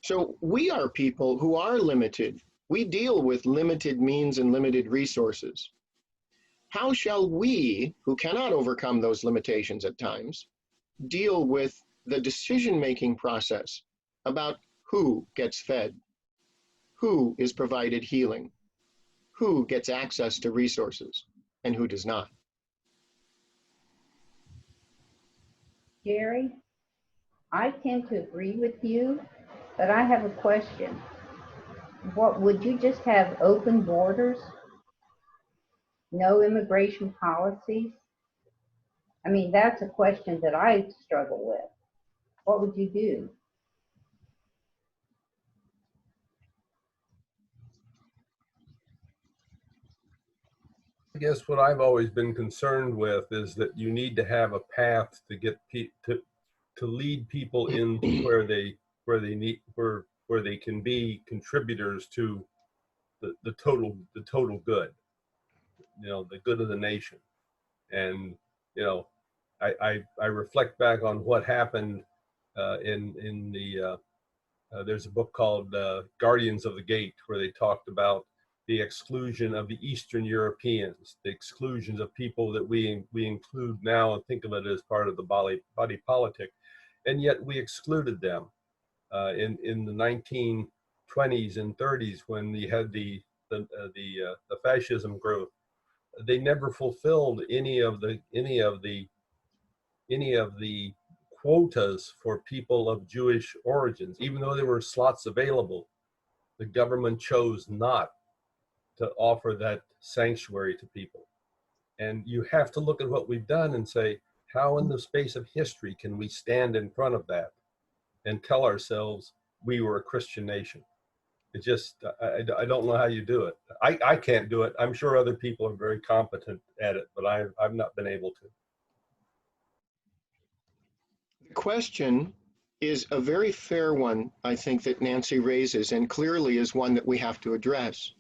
So we are people who are limited. We deal with limited means and limited resources. How shall we, who cannot overcome those limitations at times, deal with the decision-making process about who gets fed, who is provided healing, who gets access to resources, and who does not? Jerry, I tend to agree with you, but I have a question. What, would you just have open borders? No immigration policies? I mean, that's a question that I struggle with. What would you do? I guess what I've always been concerned with is that you need to have a path to get to lead people into where they can be contributors to the total good, the good of the nation. And I reflect back on what happened in the there's a book called Guardians of the Gate, where they talked about the exclusion of the Eastern Europeans, the exclusions of people that we include now and think of it as part of the body politic, and yet we excluded them in the 1920s and 30s when we had the fascism growth. They never fulfilled any of the quotas for people of Jewish origins, even though there were slots available. The government chose not to offer that sanctuary to people. And you have to look at what we've done and say, how in the space of history can we stand in front of that and tell ourselves we were a Christian nation? It just, I don't know how you do it. I can't do it. I'm sure other people are very competent at it, but I've not been able to. The question is a very fair one, I think, that Nancy raises, and clearly is one that we have to address.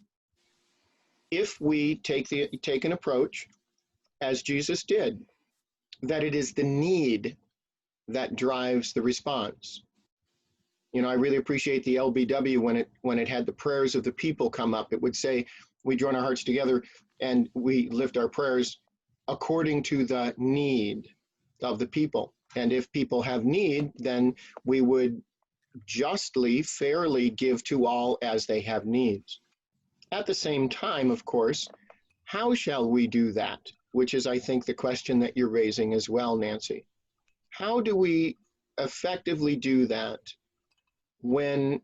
If we take an approach, as Jesus did, that it is the need that drives the response. I really appreciate the LBW when it had the prayers of the people come up. It would say, we join our hearts together and we lift our prayers according to the need of the people. And if people have need, then we would justly, fairly give to all as they have needs. At the same time, of course, how shall we do that? Which is, I think, the question that you're raising as well, Nancy. How do we effectively do that when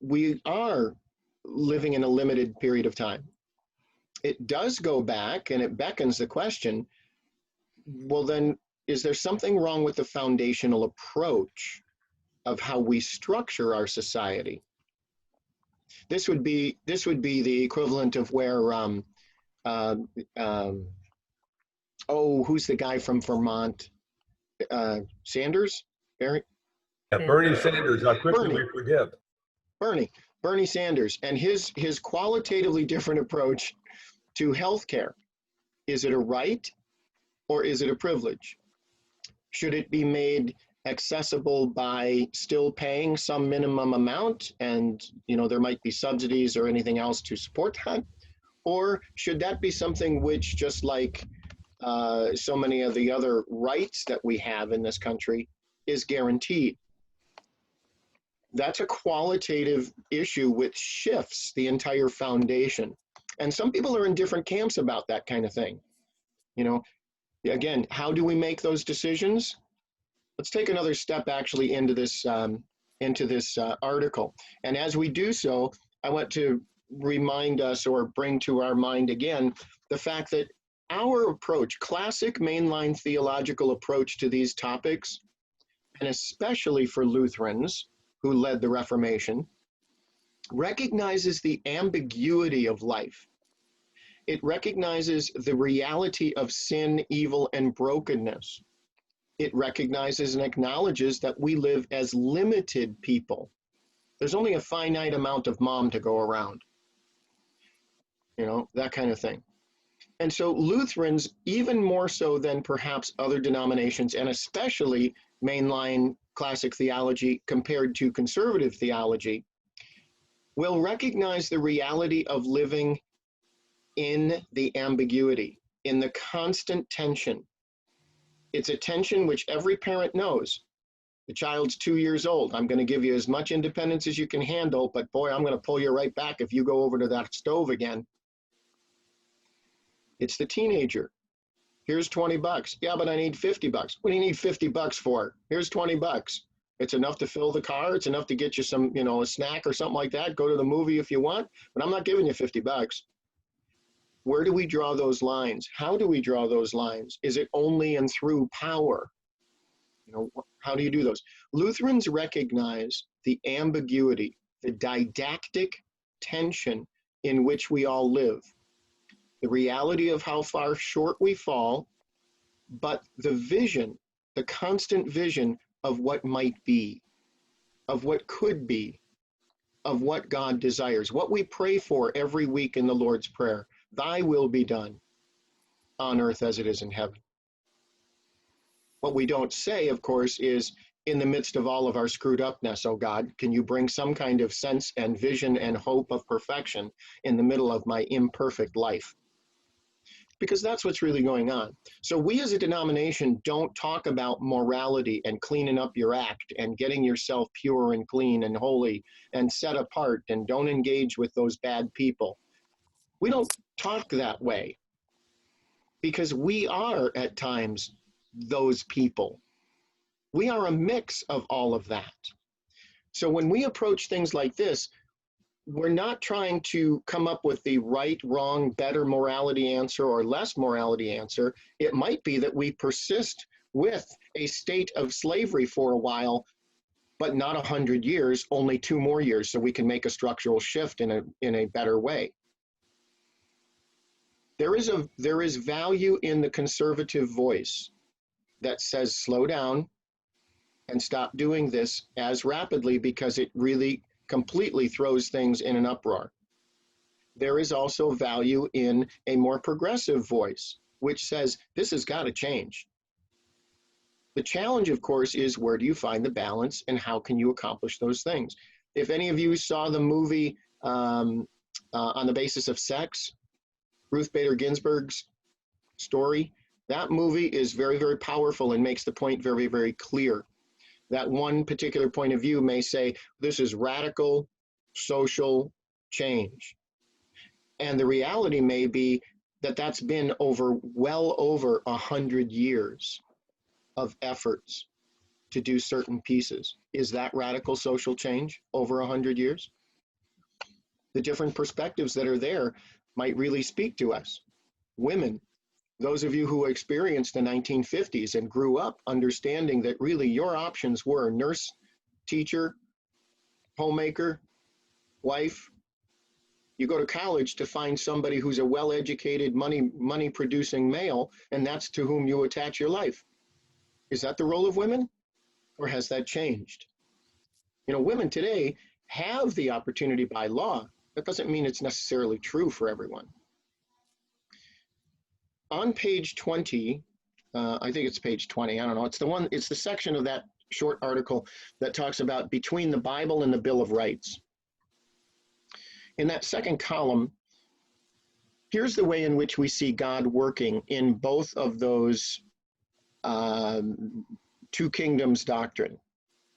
we are living in a limited period of time? It does go back and it beckons the question, well then, is there something wrong with the foundational approach of how we structure our society? This would be the equivalent of where, who's the guy from Vermont? Sanders? Bernie Sanders, how quickly we forget. Bernie Sanders and his qualitatively different approach to healthcare. Is it a right or is it a privilege? Should it be made accessible by still paying some minimum amount and there might be subsidies or anything else to support that? Or should that be something which, just like so many of the other rights that we have in this country, is guaranteed? That's a qualitative issue which shifts the entire foundation. And some people are in different camps about that kind of thing. Again, how do we make those decisions? Let's take another step actually into this article. And as we do so, I want to remind us, or bring to our mind again, the fact that our approach, classic mainline theological approach to these topics, and especially for Lutherans who led the Reformation, recognizes the ambiguity of life. It recognizes the reality of sin, evil, and brokenness. It recognizes and acknowledges that we live as limited people. There's only a finite amount of mom to go around. That kind of thing. And so Lutherans, even more so than perhaps other denominations, and especially mainline classic theology compared to conservative theology, will recognize the reality of living in the ambiguity, in the constant tension. It's a tension which every parent knows. The child's 2 years old. I'm going to give you as much independence as you can handle, but boy, I'm going to pull you right back if you go over to that stove again. It's the teenager. Here's $20. Yeah, but I need $50. What do you need $50 for? Here's $20. It's enough to fill the car. It's enough to get you some, a snack or something like that. Go to the movie if you want, but I'm not giving you $50. Where do we draw those lines? How do we draw those lines? Is it only and through power? How do you do those? Lutherans recognize the ambiguity, the didactic tension in which we all live. the reality of how far short we fall, but the vision, the constant vision of what might be, of what could be, of what God desires, what we pray for every week in the Lord's Prayer. Thy will be done on earth as it is in heaven. What we don't say, of course, is in the midst of all of our screwed upness, oh God, can you bring some kind of sense and vision and hope of perfection in the middle of my imperfect life? Because that's what's really going on. So we as a denomination don't talk about morality and cleaning up your act and getting yourself pure and clean and holy and set apart and don't engage with those bad people. We don't talk that way because we are at times those people. We are a mix of all of that. So when we approach things like this, we're not trying to come up with the right, wrong, better morality answer or less morality answer. It might be that we persist with a state of slavery for a while, but not 100 years, only 2 more years, so we can make a structural shift in a better way. There is value in the conservative voice that says slow down and stop doing this as rapidly because it really completely throws things in an uproar. There is also value in a more progressive voice, which says this has got to change. The challenge, of course, is where do you find the balance and how can you accomplish those things? If any of you saw the movie On the Basis of Sex, Ruth Bader Ginsburg's story, that movie is very, very powerful and makes the point very, very clear. That one particular point of view may say, this is radical social change. And the reality may be that that's been well over 100 years of efforts to do certain pieces. Is that radical social change over 100 years? The different perspectives that are there might really speak to us. Women, those of you who experienced the 1950s and grew up understanding that really your options were nurse, teacher, homemaker, wife. You go to college to find somebody who's a well-educated, money-producing male, and that's to whom you attach your life. Is that the role of women, or has that changed? You know, women today have the opportunity by law. That doesn't mean it's necessarily true for everyone. On page 20, I think it's page 20, I don't know, it's the section of that short article that talks about between the Bible and the Bill of Rights. In that second column, here's the way in which we see God working in both of those two kingdoms doctrine.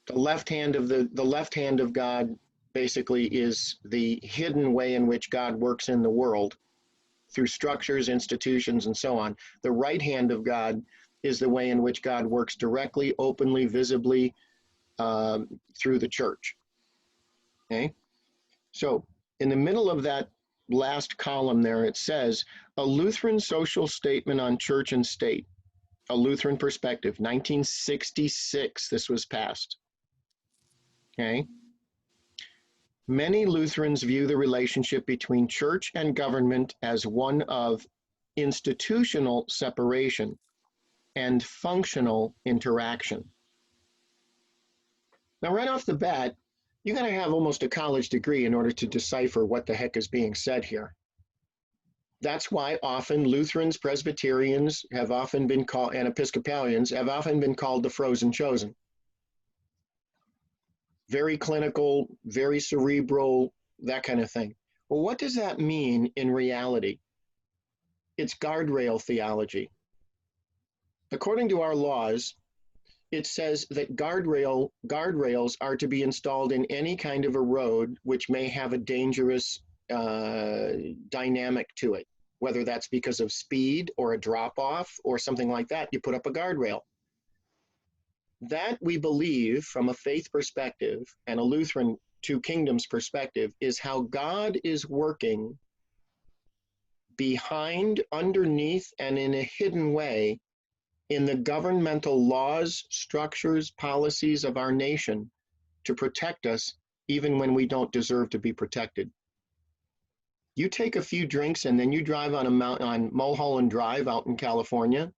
The left hand of God basically is the hidden way in which God works in the world, through structures, institutions, and so on. The right hand of God is the way in which God works directly, openly, visibly through the church. Okay? So in the middle of that last column there, it says, a Lutheran social statement on church and state, a Lutheran perspective, 1966, this was passed. Okay? Many Lutherans view the relationship between church and government as one of institutional separation and functional interaction. Now, right off the bat, you got to have almost a college degree in order to decipher what the heck is being said here. That's why often Lutherans, Presbyterians have often been called, and Episcopalians have often been called the frozen chosen. Very clinical, very cerebral, that kind of thing. Well, what does that mean in reality? It's guardrail theology. According to our laws, it says that guardrails are to be installed in any kind of a road which may have a dangerous dynamic to it, whether that's because of speed or a drop-off or something like that. You put up a guardrail. That, we believe, from a faith perspective and a Lutheran two kingdoms perspective, is how God is working behind, underneath, and in a hidden way in the governmental laws, structures, policies of our nation to protect us even when we don't deserve to be protected. You take a few drinks and then you drive on on Mulholland Drive out in California,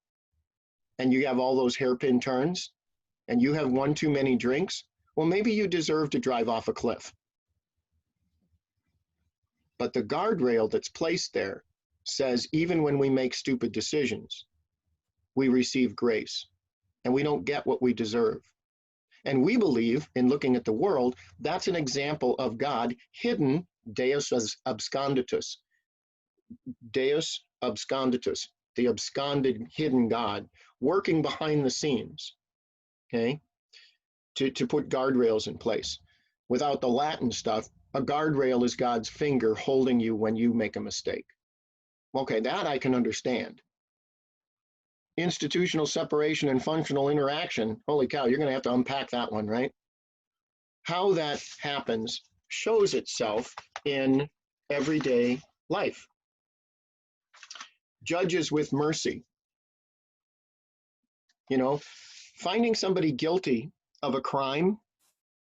and you have all those hairpin turns, and you have one too many drinks. Well, maybe you deserve to drive off a cliff. But the guardrail that's placed there says even when we make stupid decisions, we receive grace, and we don't get what we deserve. And we believe, in looking at the world, that's an example of God hidden, Deus absconditus. Deus absconditus, the absconded, hidden God, working behind the scenes, okay, to put guardrails in place. Without the Latin stuff, a guardrail is God's finger holding you when you make a mistake. Okay, that I can understand. Institutional separation and functional interaction, holy cow, you're going to have to unpack that one, right? How that happens shows itself in everyday life. Judges with mercy. You know, finding somebody guilty of a crime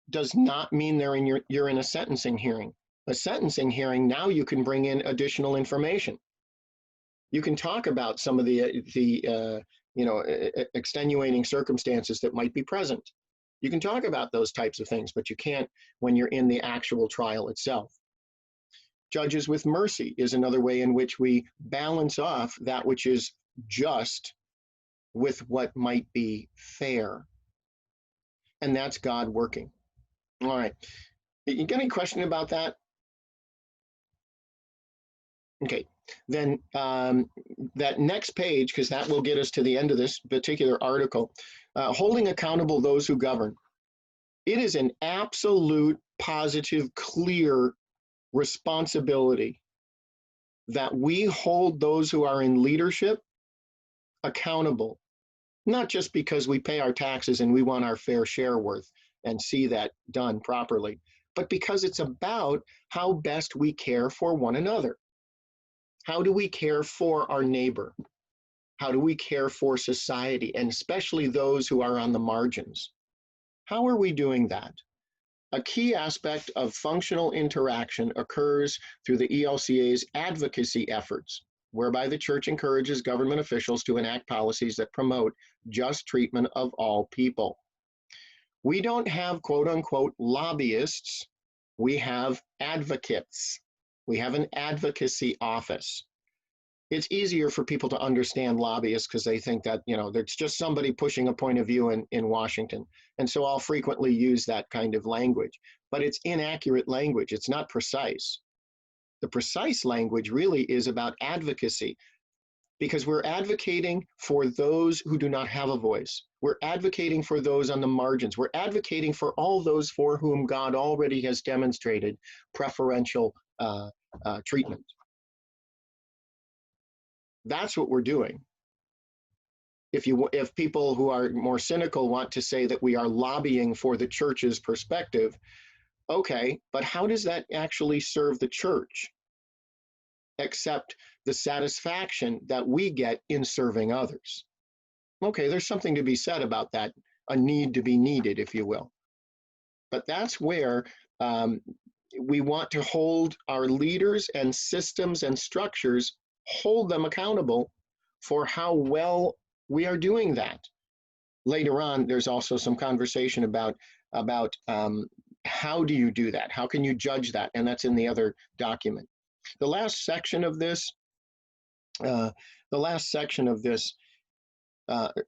does not mean you're in a sentencing hearing. A sentencing hearing, now you can bring in additional information. You can talk about some of the extenuating circumstances that might be present. You can talk about those types of things, but you can't when you're in the actual trial itself. Judges with mercy is another way in which we balance off that which is just with what might be fair. And that's God working. All right. You got any question about that? Okay. Then that next page, because that will get us to the end of this particular article, holding accountable those who govern. It is an absolute, positive, clear responsibility that we hold those who are in leadership accountable, not just because we pay our taxes and we want our fair share worth and see that done properly, but because it's about how best we care for one another. How do we care for our neighbor? How do we care for society, and especially those who are on the margins? How are we doing that? A key aspect of functional interaction occurs through the ELCA's advocacy efforts, whereby the church encourages government officials to enact policies that promote just treatment of all people. We don't have quote unquote lobbyists, we have advocates. We have an advocacy office. It's easier for people to understand lobbyists because they think that, there's just somebody pushing a point of view in Washington. And so I'll frequently use that kind of language, but it's inaccurate language. It's not precise. The precise language really is about advocacy, because we're advocating for those who do not have a voice. We're advocating for those on the margins. We're advocating for all those for whom God already has demonstrated preferential treatment. That's what we're doing. If people who are more cynical want to say that we are lobbying for the church's perspective, okay, but how does that actually serve the church? Except the satisfaction that we get in serving others. Okay, there's something to be said about that, a need to be needed, if you will. But that's where we want to hold our leaders and systems and structures, hold them accountable for how well we are doing that. Later on, there's also some conversation about how do you do that? How can you judge that? And that's in the other document. The last section of this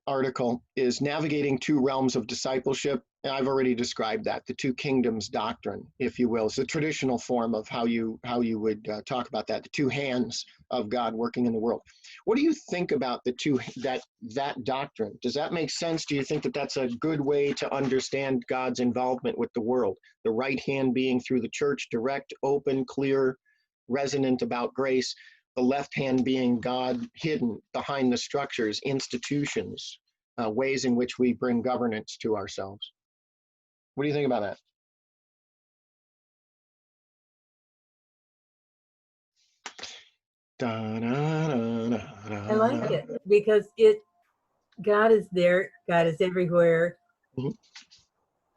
article is navigating two realms of discipleship. And I've already described that, the two kingdoms doctrine, if you will. It's the traditional form of how you would talk about that, the two hands of God working in the world. What do you think about that doctrine? Does that make sense? Do you think that that's a good way to understand God's involvement with the world? The right hand being through the church, direct, open, clear, resonant about grace. The left hand being God hidden behind the structures, institutions, ways in which we bring governance to ourselves. What do you think about that? I like it because God is there, God is everywhere,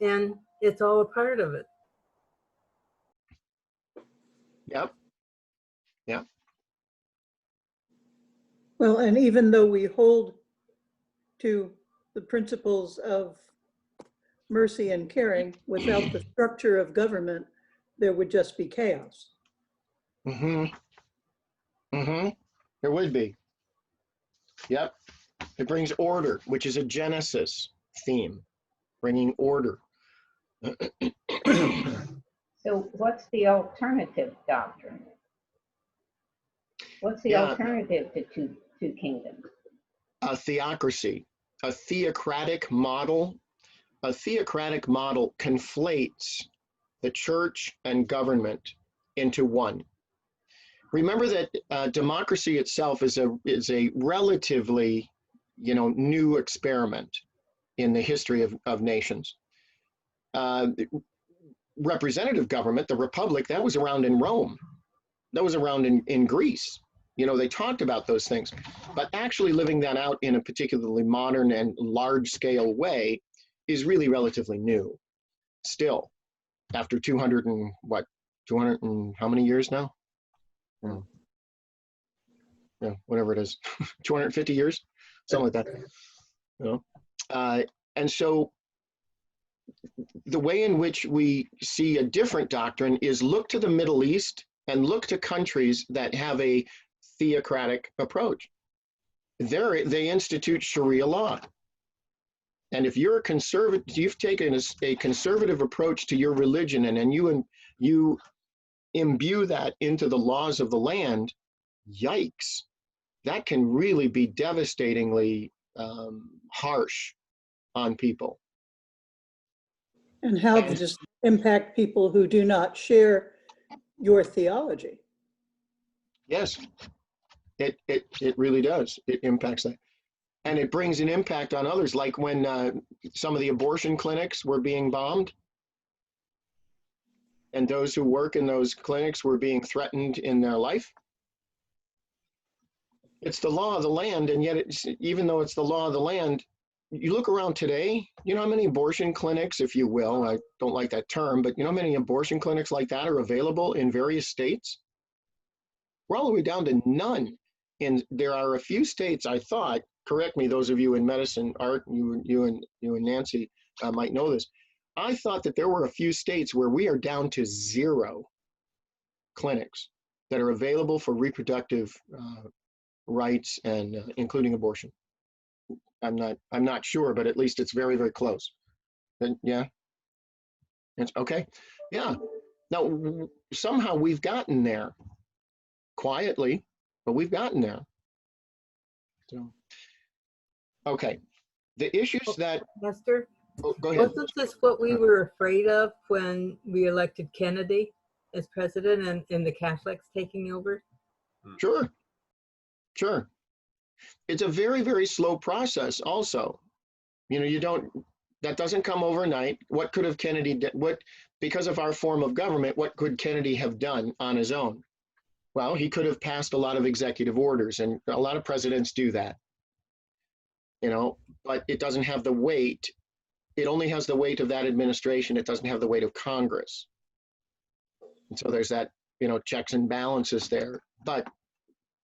and it's all a part of it. Yep. Well, and even though we hold to the principles of mercy and caring, without the structure of government, there would just be chaos. Mm-hmm. Mm-hmm. There would be. Yep. It brings order, which is a Genesis theme, bringing order. So what's the alternative doctrine? What's the Yeah. alternative to two kingdoms? A theocracy, a theocratic model. A theocratic model conflates the church and government into one. Remember that democracy itself is a relatively, new experiment in the history of nations. Representative government, the republic, that was around in Rome. That was around in Greece. They talked about those things, but actually living that out in a particularly modern and large scale way is really relatively new still, after 200 and how many years now? Yeah, whatever it is, 250 years, something like that. And so the way in which we see a different doctrine is look to the Middle East and look to countries that have a theocratic approach. They institute Sharia law. And if you're a conservative, you've taken a conservative approach to your religion, and then you imbue that into the laws of the land, yikes, that can really be devastatingly harsh on people. And how does this impact people who do not share your theology? Yes, it really does. It impacts that. And it brings an impact on others, like when some of the abortion clinics were being bombed, and those who work in those clinics were being threatened in their life. It's the law of the land, and yet even though it's the law of the land, you look around today, you know how many abortion clinics, if you will, I don't like that term, but you know how many abortion clinics like that are available in various states? We're all the way down to none. And there are a few states, I thought, correct me, those of you in medicine, Art, you and Nancy might know this. I thought that there were a few states where we are down to 0 clinics that are available for reproductive rights and including abortion. I'm not sure, but at least it's very, very close. And yeah, it's okay. Yeah. Now somehow we've gotten there quietly, but we've gotten there. So, okay. The issues that Esther, go ahead. wasn't this what we were afraid of when we elected Kennedy as president and the Catholics taking over? Sure. It's a very, very slow process also. That doesn't come overnight. What could have Kennedy done? Because of our form of government, what could Kennedy have done on his own? Well, he could have passed a lot of executive orders, and a lot of presidents do that. But it doesn't have the weight. It only has the weight of that administration. It doesn't have the weight of Congress. And so there's that, checks and balances there. But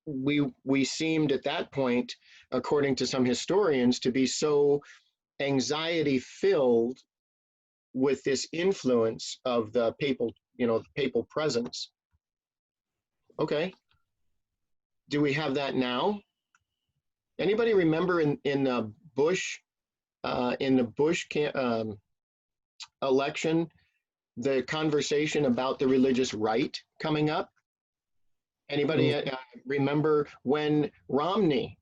we seemed at that point, according to some historians, to be so anxiety filled with this influence of the papal presence. Okay. Do we have that now? Anybody remember in the Bush election, the conversation about the religious right coming up? Anybody remember when Romney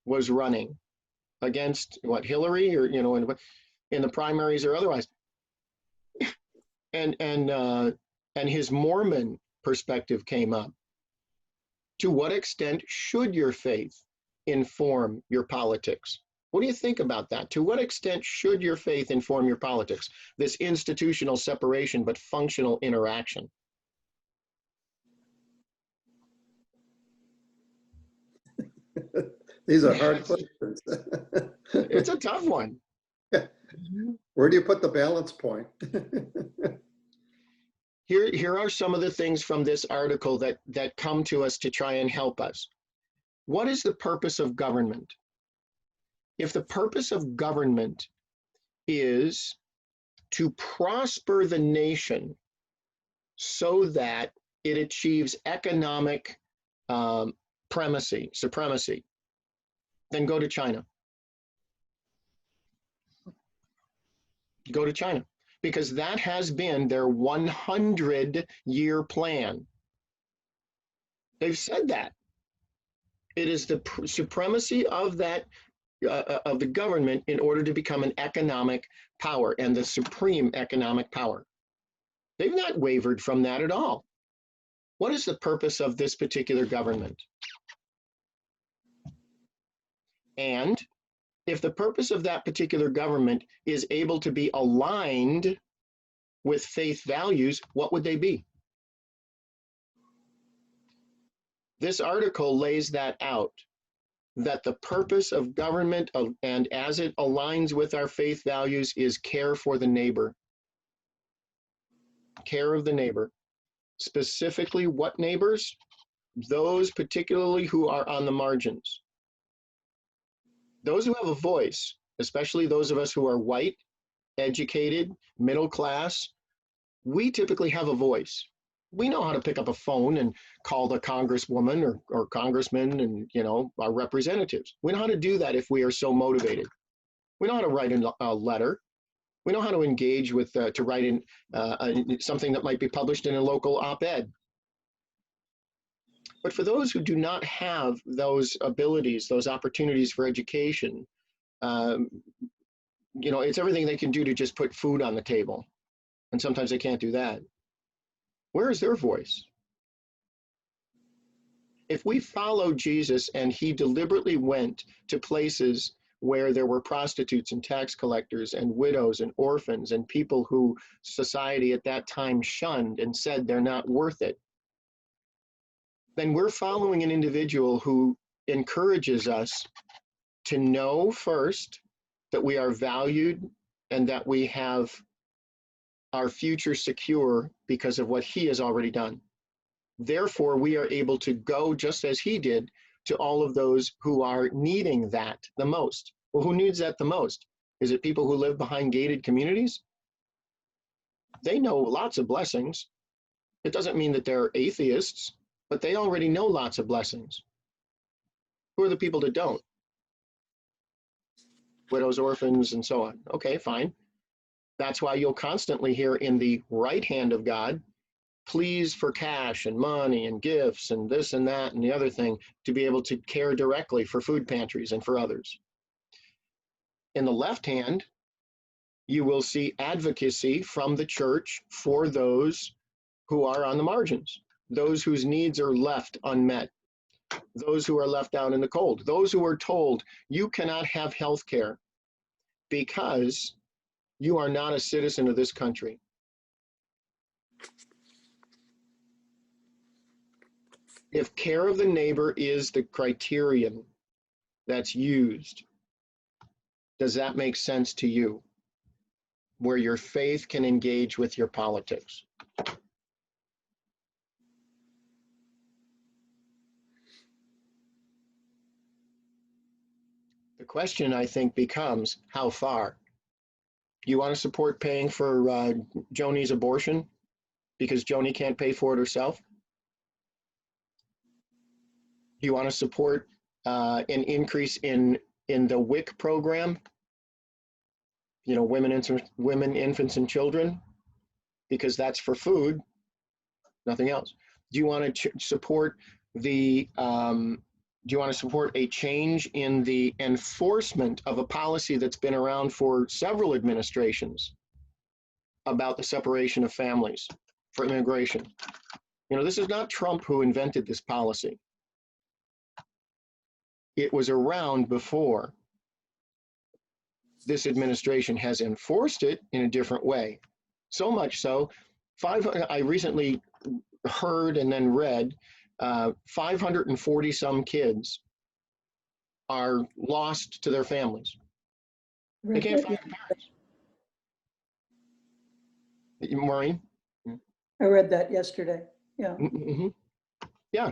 was running against Hillary, or in the primaries or otherwise, and his Mormon perspective came up? To what extent should your faith inform your politics? What do you think about that? To what extent should your faith inform your politics? This institutional separation but functional interaction. These are hard questions. It's a tough one. Where do you put the balance point? Here are some of the things from this article that come to us to try and help us. What is the purpose of government? If the purpose of government is to prosper the nation so that it achieves economic supremacy, then go to China. Go to China, because that has been their 100-year plan. They've said that. It is the supremacy of that of the government in order to become an economic power and the supreme economic power. They've not wavered from that at all. What is the purpose of this particular government? And if the purpose of that particular government is able to be aligned with faith values, what would they be? This article lays that out, that the purpose of government and as it aligns with our faith values is care for the neighbor. Care of the neighbor. Specifically, what neighbors? Those particularly who are on the margins. Those who have a voice, especially those of us who are white, educated, middle class, we typically have a voice. We know how to pick up a phone and call the congresswoman or congressman and, you know, our representatives. We know how to do that if we are so motivated. We know how to write a letter. We know how to engage with, to write in something that might be published in a local op-ed. But for those who do not have those abilities, those opportunities for education, you know, it's everything they can do to just put food on the table. And sometimes they can't do that. Where is their voice? If we follow Jesus and he deliberately went to places where there were prostitutes and tax collectors and widows and orphans and people who society at that time shunned and said they're not worth it, then we're following an individual who encourages us to know first that we are valued and that we have our future secure because of what he has already done. Therefore, we are able to go just as he did to all of those who are needing that the most. Well, who needs that the most? Is it people who live behind gated communities? They know lots of blessings. It doesn't mean that they're atheists, but they already know lots of blessings. Who are the people that don't? Widows, orphans, and so on. Okay, fine. That's why you'll constantly hear in the right hand of God, pleas for cash and money and gifts and this and that and the other thing to be able to care directly for food pantries and for others. In the left hand, you will see advocacy from the church for those who are on the margins, those whose needs are left unmet, those who are left out in the cold, those who are told you cannot have health care because you are not a citizen of this country. If care of the neighbor is the criterion that's used, does that make sense to you? Where your faith can engage with your politics? The question, I think, becomes how far? You want to support paying for Joni's abortion because Joni can't pay for it herself? Do you want to support an increase in the WIC program? You know, women, infants, and children, because that's for food, nothing else. Do you want to support the? Do you want to support a change in the enforcement of a policy that's been around for several administrations about the separation of families for immigration? You know, this is not Trump who invented this policy. It was around before. This administration has enforced it in a different way. So much so, I recently heard and then read 540 some kids are lost to their families. They can't find their parents. Maureen? I read that yesterday. Yeah. Mm-hmm. Yeah.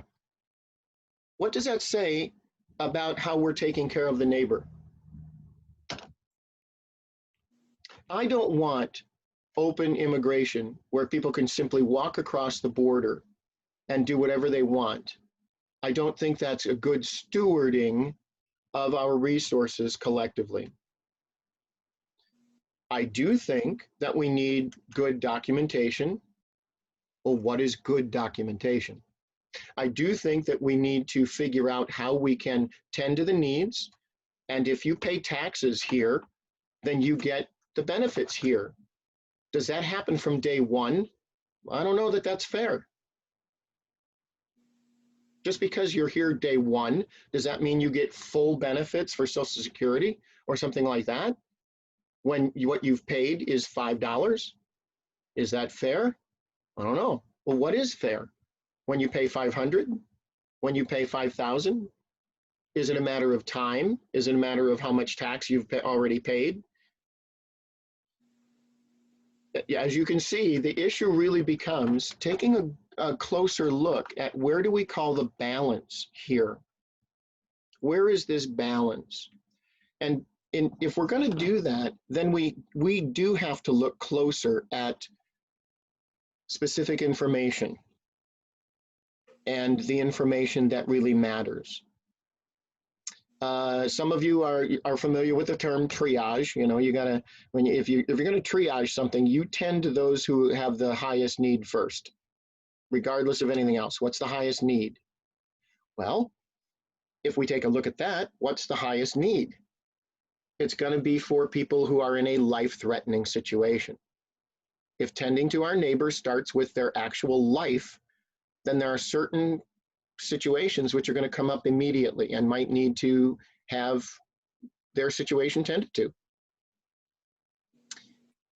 What does that say about how we're taking care of the neighbor. I don't want open immigration where people can simply walk across the border and do whatever they want. I don't think that's a good stewarding of our resources collectively. I do think that we need good documentation. Well, what is good documentation? I do think that we need to figure out how we can tend to the needs. And if you pay taxes here, then you get the benefits here. Does that happen from day one? I don't know that that's fair. Just because you're here day one, does that mean you get full benefits for Social Security or something like that? When what you've paid is $5? Is that fair? I don't know. Well, what is fair? When you pay 500? When you pay 5,000? Is it a matter of time? Is it a matter of how much tax you've already paid? As you can see, the issue really becomes taking a closer look at where do we call the balance here? Where is this balance? And if we're going to do that, then we do have to look closer at specific information and the information that really matters. Some of you are familiar with the term triage. You know, you gotta, if you're going to triage something, you tend to those who have the highest need first, regardless of anything else. What's the highest need? Well, if we take a look at that, what's the highest need? It's going to be for people who are in a life-threatening situation. If tending to our neighbors starts with their actual life, then there are certain situations which are going to come up immediately and might need to have their situation tended to.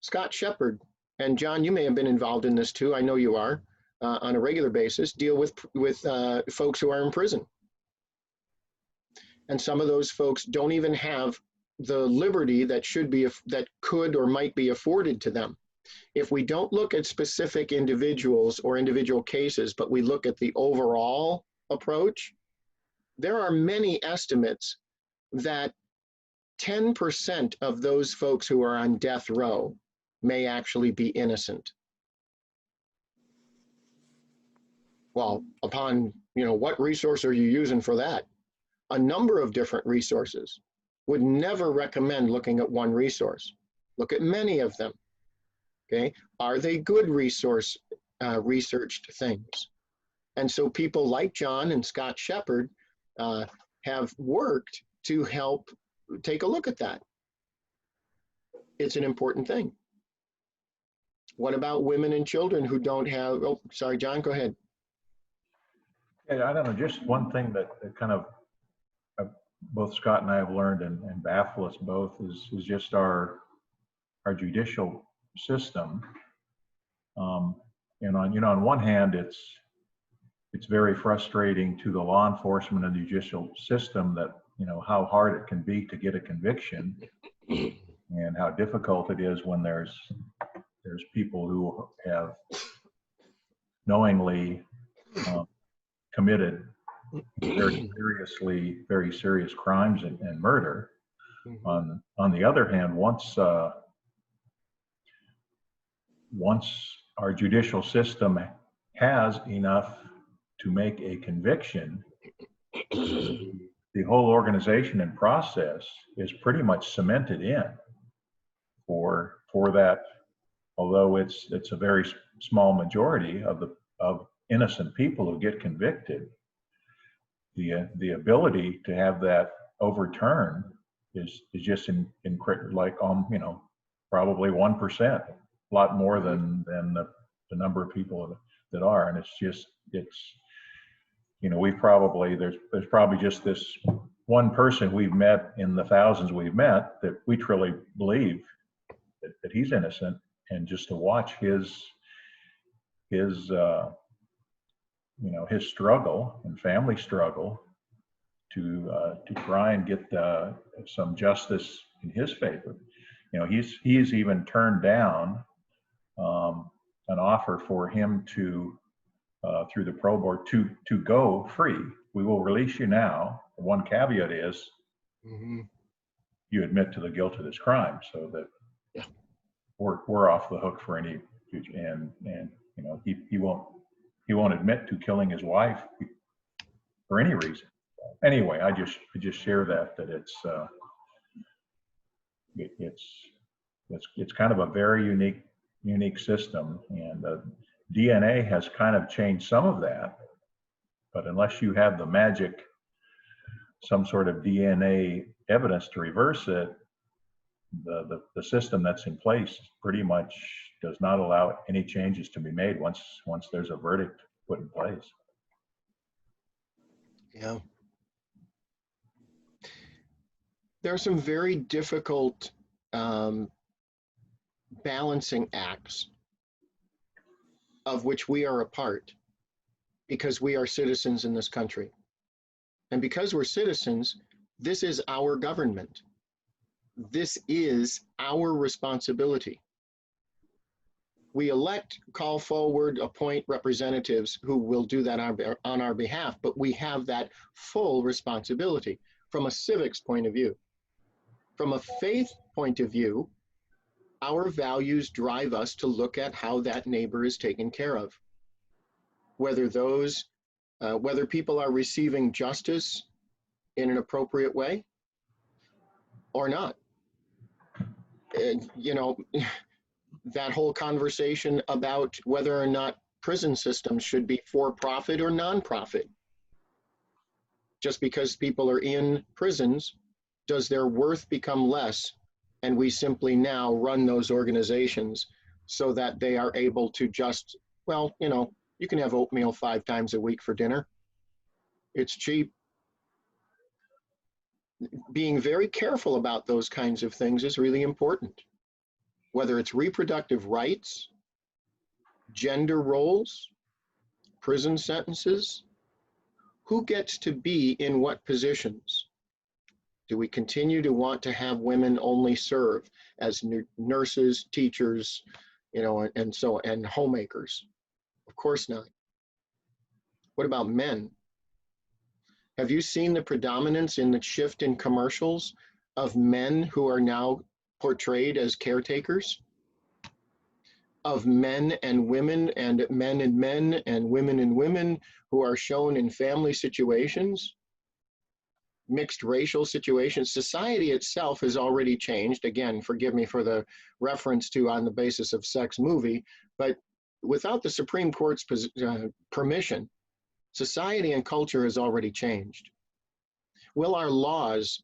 Scott Shepard, and John, you may have been involved in this too, I know you are, on a regular basis, deal with folks who are in prison. And some of those folks don't even have the liberty that should be, that could or might be afforded to them. If we don't look at specific individuals or individual cases, but we look at the overall approach, there are many estimates that 10% of those folks who are on death row may actually be innocent. Well, upon, what resource are you using for that? A number of different resources. Would never recommend looking at one resource. Look at many of them. Okay, are they good researched things? And so people like John and Scott Shepard have worked to help take a look at that. It's an important thing. What about women and children who don't have, oh, sorry, John, go ahead. Yeah, I don't know, just one thing that kind of both Scott and I have learned and baffle us both is just our judicial system. And on one hand, it's very frustrating to the law enforcement and the judicial system that how hard it can be to get a conviction, and how difficult it is when there's people who have knowingly committed very serious crimes and murder. On the other hand, once our judicial system has enough to make a conviction, the whole organization and process is pretty much cemented in for that. Although it's a very small majority of innocent people who get convicted, the ability to have that overturned is just like probably 1%, a lot more than the number of people that are. And there's probably just this one person we've met in the thousands we've met that we truly believe that he's innocent, and just to watch his struggle and family struggle to try and get some justice in his favor. He's even turned down an offer for him to through the pro board to go free. We will release you now, one caveat is Mm-hmm. you admit to the guilt of this crime, so that Yeah. we're off the hook for any future. And you know, he won't admit to killing his wife for any reason. Anyway, I just share that it's kind of a very unique system, and DNA has kind of changed some of that. But unless you have the magic, some sort of DNA evidence to reverse it, the system that's in place pretty much does not allow any changes to be made once there's a verdict put in place. Yeah. There are some very difficult balancing acts of which we are a part because we are citizens in this country. And because we're citizens, this is our government. This is our responsibility. We elect, call forward, appoint representatives who will do that on our behalf, but we have that full responsibility from a civics point of view. From a faith point of view, our values drive us to look at how that neighbor is taken care of. Whether people are receiving justice in an appropriate way or not. And, you know, that whole conversation about whether or not prison systems should be for-profit or non-profit. Just because people are in prisons, does their worth become less? And we simply now run those organizations so that they are able to just, well, you know, you can have oatmeal 5 times a week for dinner. It's cheap. Being very careful about those kinds of things is really important. Whether it's reproductive rights, gender roles, prison sentences, who gets to be in what positions? Do we continue to want to have women only serve as nurses, teachers, you know, and homemakers? Of course not. What about men? Have you seen the predominance in the shift in commercials of men who are now portrayed as caretakers? Of men and women and men and men and women who are shown in family situations, mixed racial situations. Society itself has already changed. Again, forgive me for the reference to on the basis of sex movie, but without the Supreme Court's permission, society and culture has already changed. Will our laws,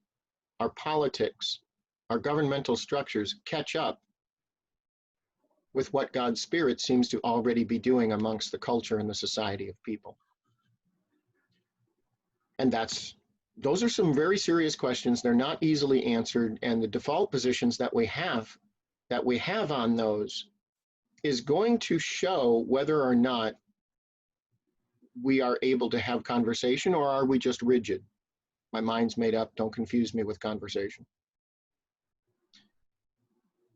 our politics, our governmental structures catch up with what God's Spirit seems to already be doing amongst the culture and the society of people? And those are some very serious questions. They're not easily answered, and the default positions that we have on those is going to show whether or not we are able to have conversation, or are we just rigid? My mind's made up, don't confuse me with conversation.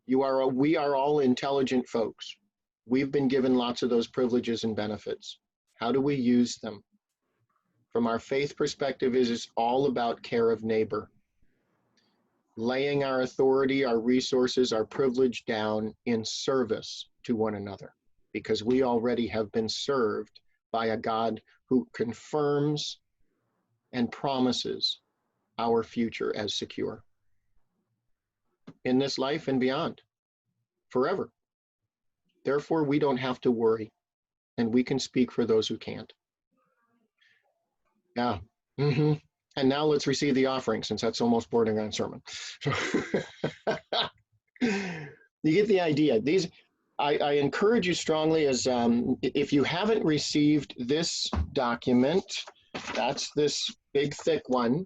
We are all intelligent folks. We've been given lots of those privileges and benefits. How do we use them? From our faith perspective, it's all about care of neighbor. Laying our authority, our resources, our privilege down in service to one another, because we already have been served by a God who confirms and promises our future as secure in this life and beyond, forever. Therefore, we don't have to worry, and we can speak for those who can't. Yeah. Mm-hmm. And now let's receive the offering, since that's almost bordering on sermon. You get the idea. I encourage you strongly, as if you haven't received this document, that's this big thick one.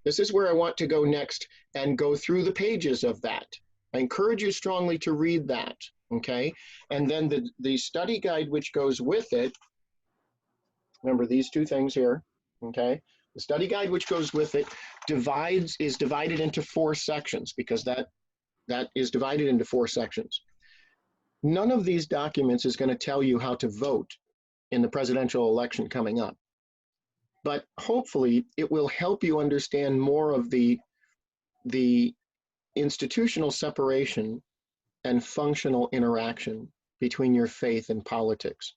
This is where I want to go next and go through the pages of that. I encourage you strongly to read that, okay? And then the study guide which goes with it, remember these two things here, okay? The study guide which goes with it is divided into 4 sections, because that is divided into 4 sections. None of these documents is going to tell you how to vote in the presidential election coming up. but hopefully it will help you understand more of the institutional separation and functional interaction between your faith and politics.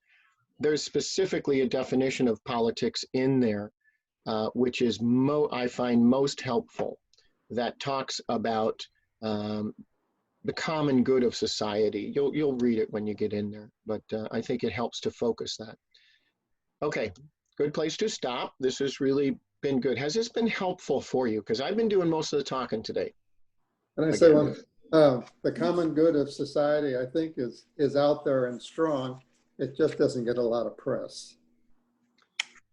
There's specifically a definition of politics in there, which is I find most helpful, that talks about the common good of society. You'll read it when you get in there, but I think it helps to focus that. Okay, good place to stop. This has really been good. Has this been helpful for you? Because I've been doing most of the talking today. And I say one, the common good of society, I think, is out there and strong. It just doesn't get a lot of press.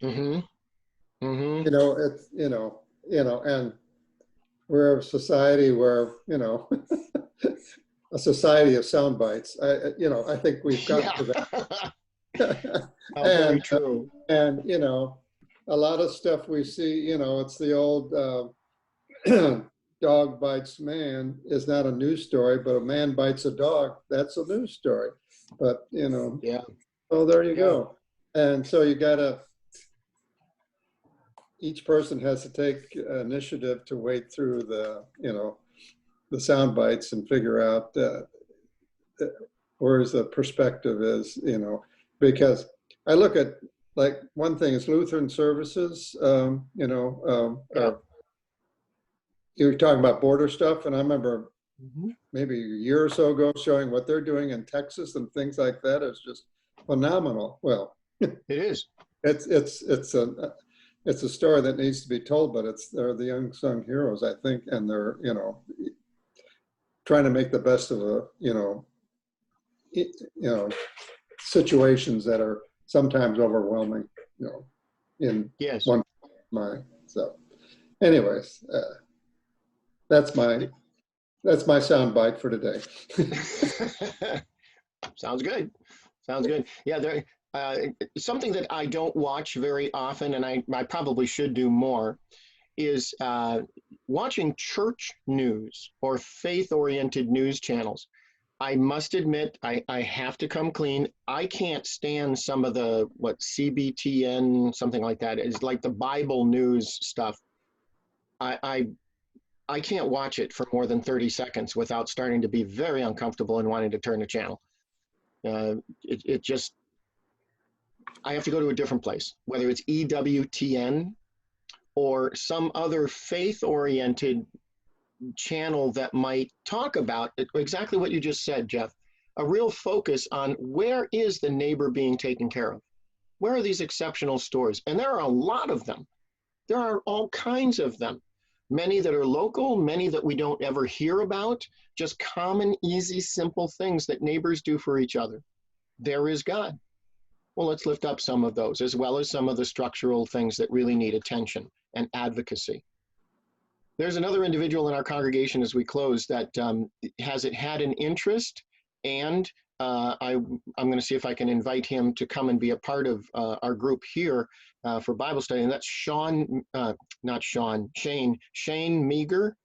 Mm-hmm. Mm-hmm. You know, it's, and we're a society where, a society of sound bites. I think we've got to that. Very true. And, a lot of stuff we see, it's the old dog bites man is not a news story, but a man bites a dog, that's a news story. But, yeah. Oh, there you go. And so you each person has to take initiative to wade through the sound bites and figure out where the perspective is, because I look at, like, one thing is Lutheran services, you were talking about border stuff, and I remember maybe a year or so ago showing what they're doing in Texas and things like that is just phenomenal. Well, it is. It's a story that needs to be told, but they're the unsung heroes, I think, and they're trying to make the best of situations that are sometimes overwhelming, in one mind. So, anyways, that's my sound bite for today. Sounds good. Sounds good. Yeah, something that I don't watch very often, and I probably should do more, is watching church news or faith-oriented news channels. I must admit, I have to come clean. I can't stand some of the, CBTN, something like that, is like the Bible news stuff. I can't watch it for more than 30 seconds without starting to be very uncomfortable and wanting to turn the channel. It just, I have to go to a different place, whether it's EWTN or some other faith-oriented channel that might talk about exactly what you just said, Jeff. A real focus on where is the neighbor being taken care of? Where are these exceptional stories? And there are a lot of them. There are all kinds of them. Many that are local, many that we don't ever hear about, just common, easy, simple things that neighbors do for each other. There is God. Well, let's lift up some of those, as well as some of the structural things that really need attention and advocacy. There's another individual in our congregation as we close that has had an interest, and I'm going to see if I can invite him to come and be a part of our group here for Bible study, and that's Shane Meager.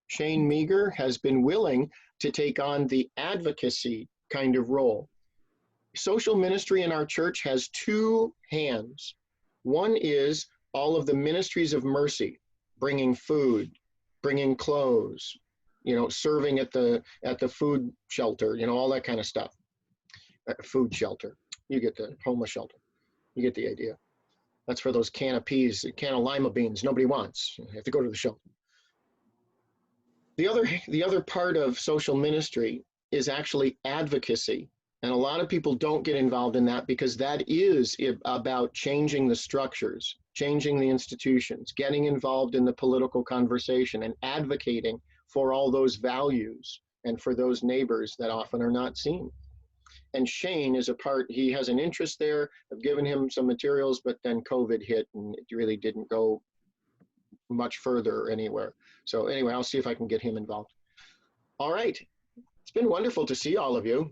Shane Meager has been willing to take on the advocacy kind of role. Social ministry in our church has two hands. One is all of the ministries of mercy, bringing food, bringing clothes, serving at the food shelter, all that kind of stuff. Food shelter. You get the homeless shelter. You get the idea. That's for those can of peas, can of lima beans nobody wants. You have to go to the shelter. The other part of social ministry is actually advocacy. And a lot of people don't get involved in that because that is about changing the structures, changing the institutions, getting involved in the political conversation and advocating for all those values and for those neighbors that often are not seen. And Shane is he has an interest there. I've given him some materials, but then COVID hit and it really didn't go much further anywhere. So anyway, I'll see if I can get him involved. All right. It's been wonderful to see all of you.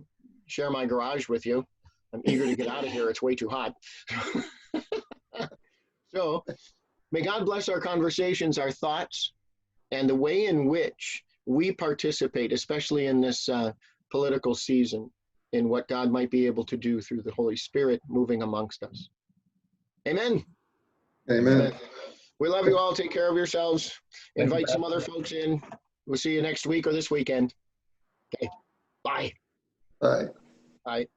Share my garage with you. I'm eager to get out of here. It's way too hot. So may God bless our conversations, our thoughts, and the way in which we participate, especially in this political season, in what God might be able to do through the Holy Spirit moving amongst us. Amen. Amen. We love you all. Take care of yourselves. Thank you, Invite some Pastor. other folks in. We'll see you next week or this weekend. Okay. Bye. Bye. Bye.